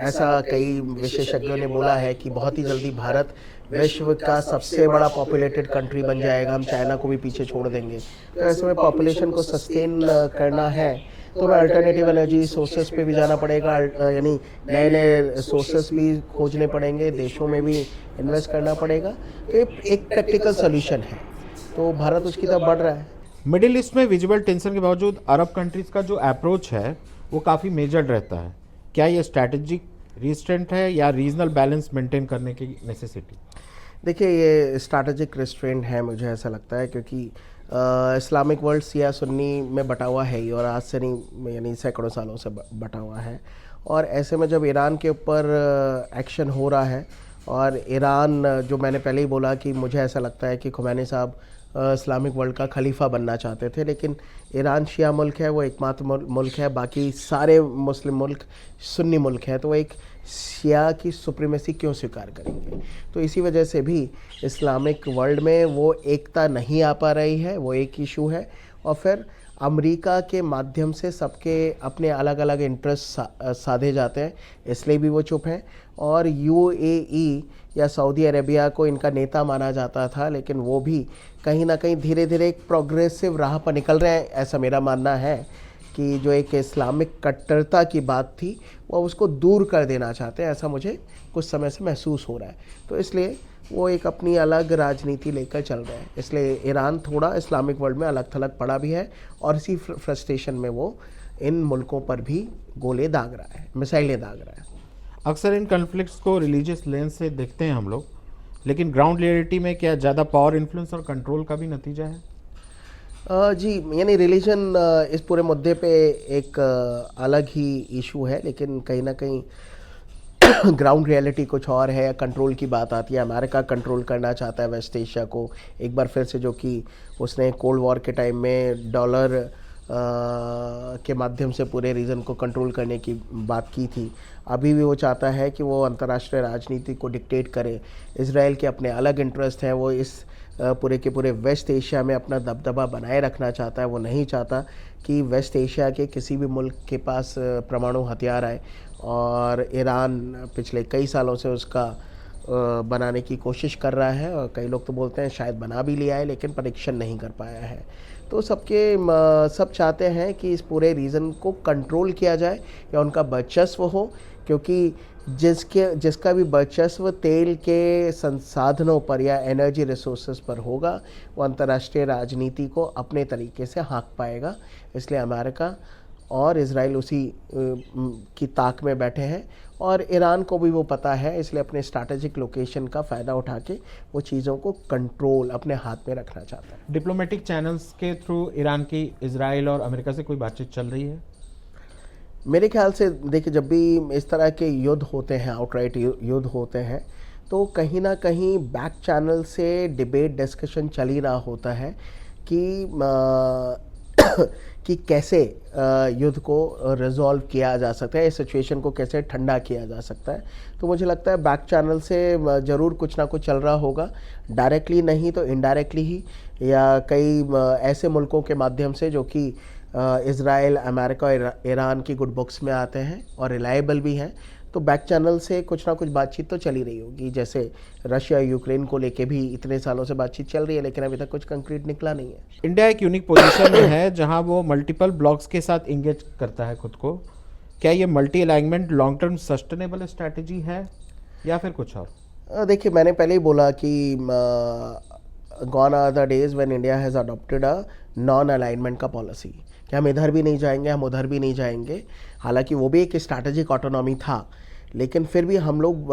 ऐसा कई विशेषज्ञों ने बोला है कि बहुत ही जल्दी भारत विश्व का सबसे बड़ा पॉपुलेटेड कंट्री बन जाएगा, हम चाइना को भी पीछे छोड़ देंगे। तो ऐसे में पॉपुलेशन को सस्टेन करना है तो हमें अल्टरनेटिव एनर्जी सोर्सेस पे भी जाना पड़ेगा, यानी नए नए सोर्सेस भी खोजने पड़ेंगे, देशों में भी इन्वेस्ट करना पड़ेगा। तो एक प्रैक्टिकल सोल्यूशन है, तो भारत उसकी तरफ बढ़ रहा है। मिडिल ईस्ट में विजिबल टेंशन के बावजूद अरब कंट्रीज का जो अप्रोच है वो काफ़ी मेजर्ड रहता है। क्या ये स्ट्रैटेजिक रिस्ट्रेंट है या रीजनल बैलेंस मेंटेन करने की नेसेसिटी? देखिए, ये स्ट्रैटेजिक रिस्ट्रेंट है, मुझे ऐसा लगता है, क्योंकि इस्लामिक वर्ल्ड शिया सुन्नी में बटा हुआ है ही और आज से नहीं, यानी सैकड़ों सालों से बटा हुआ है। और ऐसे में जब ईरान के ऊपर एक्शन हो रहा है और ईरान, जो मैंने पहले ही बोला कि मुझे ऐसा लगता है कि खुमैनी साहब इस्लामिक वर्ल्ड का खलीफा बनना चाहते थे, लेकिन ईरान शिया मुल्क है, वो एकमात्र मुल्क है, बाकी सारे मुस्लिम मुल्क सुन्नी मुल्क हैं, तो वो एक शिया की सुप्रीमेसी क्यों स्वीकार करेंगे? तो इसी वजह से भी इस्लामिक वर्ल्ड में वो एकता नहीं आ पा रही है, वो एक इशू है। और फिर अमेरिका के माध्यम से सबके अपने अलग अलग इंटरेस्ट साधे जाते हैं, इसलिए भी वो चुप हैं। और यूएई या सऊदी अरेबिया को इनका नेता माना जाता था, लेकिन वो भी कहीं ना कहीं धीरे धीरे एक प्रोग्रेसिव राह पर निकल रहे हैं। ऐसा मेरा मानना है कि जो एक इस्लामिक कट्टरता की बात थी वो उसको दूर कर देना चाहते हैं, ऐसा मुझे कुछ समय से महसूस हो रहा है। तो इसलिए वो एक अपनी अलग राजनीति लेकर चल रहे हैं, इसलिए ईरान थोड़ा इस्लामिक वर्ल्ड में अलग थलग पड़ा भी है और इसी फ्रस्ट्रेशन में वो इन मुल्कों पर भी गोले दाग रहा है, मिसाइलें दाग रहा है। अक्सर इन कन्फ्लिक्ट्स को रिलीजियस लेंस से देखते हैं हम लोग, लेकिन ग्राउंड रियलिटी में क्या ज़्यादा पावर, इन्फ्लुएंस और कंट्रोल का भी नतीजा है? जी, यानी रिलीजन इस पूरे मुद्दे पे एक अलग ही इशू है, लेकिन कहीं ना कहीं ग्राउंड रियलिटी कुछ और है। कंट्रोल की बात आती है, अमेरिका कंट्रोल करना चाहता है वेस्ट एशिया को एक बार फिर से, जो कि उसने कोल्ड वॉर के टाइम में डॉलर के माध्यम से पूरे रीजन को कंट्रोल करने की बात की थी। अभी भी वो चाहता है कि वो अंतर्राष्ट्रीय राजनीति को डिक्टेट करे। इजराइल के अपने अलग इंटरेस्ट हैं, वो इस पूरे के पूरे वेस्ट एशिया में अपना दबदबा बनाए रखना चाहता है। वो नहीं चाहता कि वेस्ट एशिया के किसी भी मुल्क के पास परमाणु हथियार आए, और ईरान पिछले कई सालों से उसका बनाने की कोशिश कर रहा है और कई लोग तो बोलते हैं शायद बना भी लिया है, लेकिन परीक्षण नहीं कर पाया है। तो सब चाहते हैं कि इस पूरे रीजन को कंट्रोल किया जाए या उनका वर्चस्व हो, क्योंकि जिसका भी वर्चस्व तेल के संसाधनों पर या एनर्जी रिसोर्सेज पर होगा, वो अंतर्राष्ट्रीय राजनीति को अपने तरीके से हाँक पाएगा। इसलिए अमेरिका और इजराइल उसी की ताक में बैठे हैं, और ईरान को भी वो पता है, इसलिए अपने स्ट्रैटेजिक लोकेशन का फ़ायदा उठा के वो चीज़ों को कंट्रोल अपने हाथ में रखना चाहता है। डिप्लोमेटिक चैनल्स के थ्रू ईरान की इजराइल और अमेरिका से कोई बातचीत चल रही है? मेरे ख्याल से देखिए, जब भी इस तरह के युद्ध होते हैं, आउटराइट युद्ध होते हैं, तो कहीं ना कहीं बैक चैनल से डिबेट डिस्कशन चल ही रहा होता है कि कि कैसे युद्ध को रिजॉल्व किया जा सकता है, इस सिचुएशन को कैसे ठंडा किया जा सकता है। तो मुझे लगता है बैक चैनल से ज़रूर कुछ ना कुछ चल रहा होगा, डायरेक्टली नहीं तो इनडायरेक्टली ही, या कई ऐसे मुल्कों के माध्यम से जो कि इज़राइल, अमेरिका और ईरान की गुड बुक्स में आते हैं और रिलायबल भी हैं। तो बैक चैनल से कुछ ना कुछ बातचीत तो चल ही रही होगी, जैसे रशिया यूक्रेन को लेके भी इतने सालों से बातचीत चल रही है, लेकिन अभी तक कुछ कंक्रीट निकला नहीं है। इंडिया एक यूनिक पोजीशन में है जहां वो मल्टीपल ब्लॉक्स के साथ इंगेज करता है खुद को। क्या ये multi alignment long term sustainable strategy है या फिर कुछ और? देखिए, मैंने पहले ही बोला कि gone are the days when India has adopted a non alignment का पॉलिसी, कि हम इधर भी नहीं जाएंगे, हम उधर भी नहीं जाएंगे। हालांकि वो भी एक स्ट्रैटेजिक ऑटोनॉमी था, लेकिन फिर भी हम लोग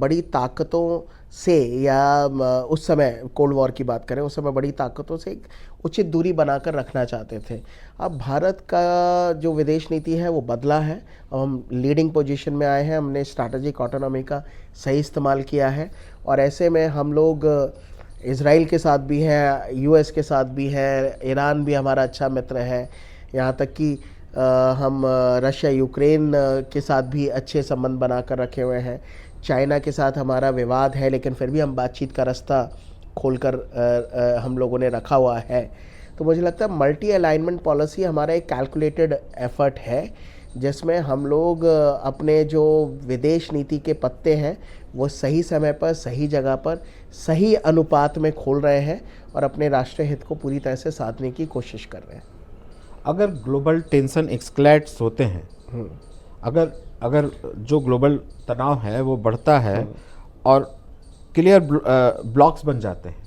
बड़ी ताकतों से, या उस समय कोल्ड वॉर की बात करें, उस समय बड़ी ताकतों से एक उचित दूरी बनाकर रखना चाहते थे। अब भारत का जो विदेश नीति है वो बदला है, अब हम लीडिंग पोजीशन में आए हैं, हमने स्ट्रैटेजिक ऑटोनॉमी का सही इस्तेमाल किया है, और ऐसे में हम लोग इज़राइल के साथ भी हैं, यूएस के साथ भी है, ईरान भी हमारा अच्छा मित्र है, यहाँ तक कि हम रशिया यूक्रेन के साथ भी अच्छे संबंध बनाकर रखे हुए हैं। चाइना के साथ हमारा विवाद है, लेकिन फिर भी हम बातचीत का रास्ता खोलकर हम लोगों ने रखा हुआ है। तो मुझे लगता है मल्टी अलाइनमेंट पॉलिसी हमारा एक कैलकुलेटेड एफर्ट है, जिसमें हम लोग अपने जो विदेश नीति के पत्ते हैं वो सही समय पर, सही जगह पर, सही अनुपात में खोल रहे हैं, और अपने राष्ट्रीय हित को पूरी तरह से साधने की कोशिश कर रहे हैं। अगर ग्लोबल टेंशन एक्सक्लेट्स होते हैं, अगर जो ग्लोबल तनाव है वो बढ़ता है और क्लियर ब्लॉक्स बन जाते हैं,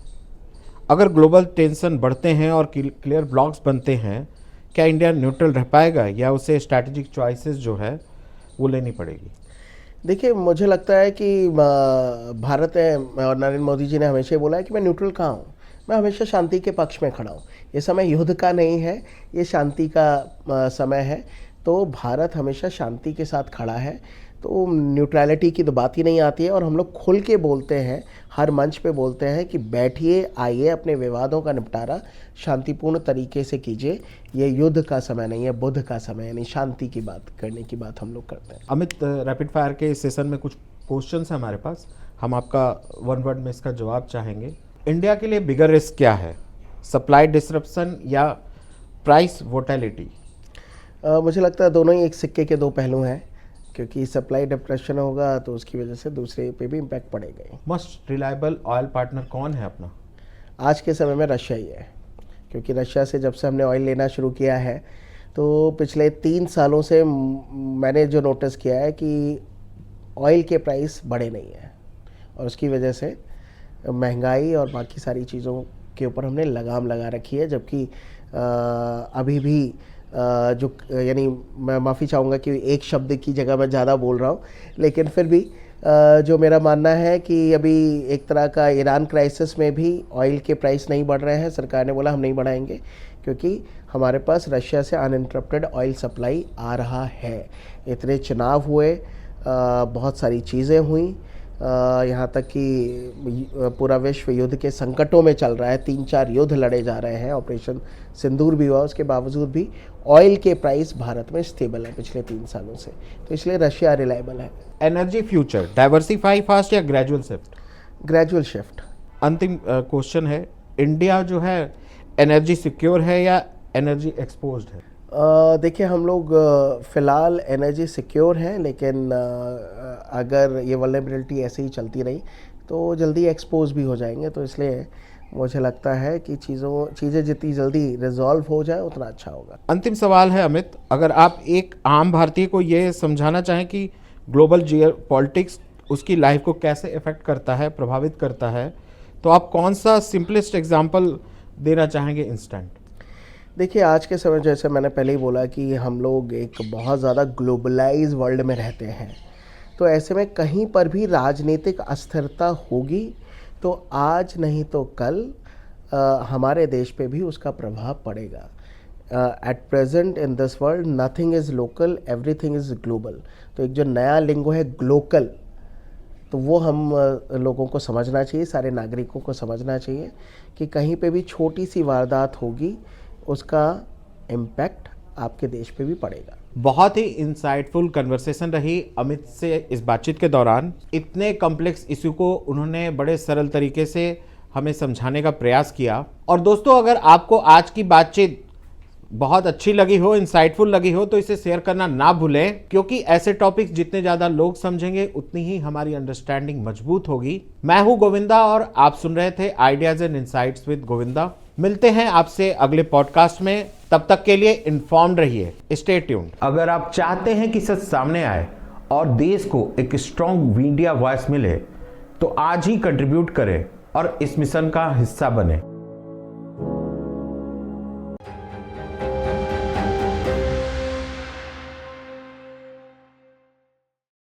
अगर ग्लोबल टेंशन बढ़ते हैं और क्लियर ब्लॉक्स बनते हैं, क्या इंडिया न्यूट्रल रह पाएगा या उसे स्ट्रैटेजिक चॉइसेस जो है वो लेनी पड़ेगी? देखिए, मुझे लगता है कि भारत है और नरेंद्र मोदी जी ने हमेशा बोला है कि मैं न्यूट्रल कहाँ हूँ, मैं हमेशा शांति के पक्ष में खड़ा हूँ। ये समय युद्ध का नहीं है, ये शांति का समय है, तो भारत हमेशा शांति के साथ खड़ा है। तो न्यूट्रलिटी की तो बात ही नहीं आती है, और हम लोग खुल के बोलते हैं, हर मंच पे बोलते हैं कि बैठिए, आइए, अपने विवादों का निपटारा शांतिपूर्ण तरीके से कीजिए। ये युद्ध का समय नहीं है, बुद्ध का समय, यानी शांति की बात करने की बात हम लोग करते हैं। अमित, रैपिड फायर के इस सेशन में कुछ क्वेश्चंस हैं हमारे पास, हम आपका वन वर्ड में इसका जवाब चाहेंगे। इंडिया के लिए बिगर रिस्क क्या है, सप्लाई डिसरप्शन या प्राइस वोटेलिटी? मुझे लगता है दोनों ही एक सिक्के के दो पहलू हैं, क्योंकि सप्लाई डिप्रेशन होगा तो उसकी वजह से दूसरे पे भी इम्पैक्ट पड़ेगा। मोस्ट रिलायबल ऑयल पार्टनर कौन है अपना? आज के समय में रशिया ही है, क्योंकि रशिया से जब से हमने ऑयल लेना शुरू किया है, तो पिछले 3 सालों से मैंने जो नोटिस किया है कि ऑयल के प्राइस बढ़े नहीं हैं, और उसकी वजह से महंगाई और बाकी सारी चीज़ों के ऊपर हमने लगाम लगा रखी है। जबकि अभी भी जो, यानी मैं माफ़ी चाहूँगा कि एक शब्द की जगह मैं ज़्यादा बोल रहा हूँ, लेकिन फिर भी जो मेरा मानना है कि अभी एक तरह का ईरान क्राइसिस में भी ऑयल के प्राइस नहीं बढ़ रहे हैं। सरकार ने बोला हम नहीं बढ़ाएंगे, क्योंकि हमारे पास रशिया से अनइंटरप्टेड ऑयल सप्लाई आ रहा है। इतने चुनाव हुए, बहुत सारी चीज़ें हुई, यहाँ तक कि पूरा विश्व युद्ध के संकटों में चल रहा है, 3-4 युद्ध लड़े जा रहे हैं, ऑपरेशन सिंदूर भी हुआ, उसके बावजूद भी ऑयल के प्राइस भारत में स्टेबल है पिछले 3 सालों से, तो इसलिए रशिया रिलायबल है। एनर्जी फ्यूचर, डाइवर्सिफाई फास्ट या ग्रेजुअल शिफ्ट? Gradual shift. अंतिम क्वेश्चन है, इंडिया जो है एनर्जी सिक्योर है या एनर्जी एक्सपोज्ड है? देखिए, हम लोग फ़िलहाल एनर्जी सिक्योर हैं, लेकिन अगर ये वल्नरेबिलिटी ऐसे ही चलती रही तो जल्दी एक्सपोज भी हो जाएंगे। तो इसलिए मुझे लगता है कि चीज़ें जितनी जल्दी रिजॉल्व हो जाए उतना अच्छा होगा। अंतिम सवाल है अमित, अगर आप एक आम भारतीय को ये समझाना चाहें कि ग्लोबल जियो पॉलिटिक्स उसकी लाइफ को कैसे इफेक्ट करता है, प्रभावित करता है, तो आप कौन सा सिंपलेस्ट एग्जाम्पल देना चाहेंगे इंस्टेंट? देखिए आज के समय जैसे मैंने पहले ही बोला कि हम लोग एक बहुत ज़्यादा ग्लोबलाइज वर्ल्ड में रहते हैं, तो ऐसे में कहीं पर भी राजनीतिक अस्थिरता होगी तो आज नहीं तो कल हमारे देश पे भी उसका प्रभाव पड़ेगा। At present in this world nothing is local, everything is global. तो एक जो नया लिंगो है ग्लोकल, तो वो हम लोगों को समझना चाहिए, सारे नागरिकों को समझना चाहिए कि कहीं पे भी छोटी सी वारदात होगी उसका इम्पैक्ट आपके देश पे भी पड़ेगा। बहुत ही इंसाइटफुल कन्वर्सेशन रही अमित से इस बातचीत के दौरान। इतने कॉम्प्लेक्स इशू को उन्होंने बड़े सरल तरीके से हमें समझाने का प्रयास किया। और दोस्तों, अगर आपको आज की बातचीत बहुत अच्छी लगी हो, इंसाइटफुल लगी हो, तो इसे शेयर करना ना भूलें, क्योंकि ऐसे टॉपिक्स जितने ज़्यादा लोग समझेंगे उतनी ही हमारी अंडरस्टैंडिंग मजबूट होगी। मैं हूं गोविंदा और आप सुन रहे थे ideas and insights with Govinda. मिलते हैं आपसे अगले पॉडकास्ट में, तब तक के लिए इन्फॉर्म्ड रहिए, स्टे ट्यून्ड। अगर आप चाहते हैं कि सच सामने आए और देश को एक स्ट्रॉन्ग मीडिया वॉइस मिले, तो आज ही कंट्रीब्यूट करें और इस मिशन का हिस्सा बने।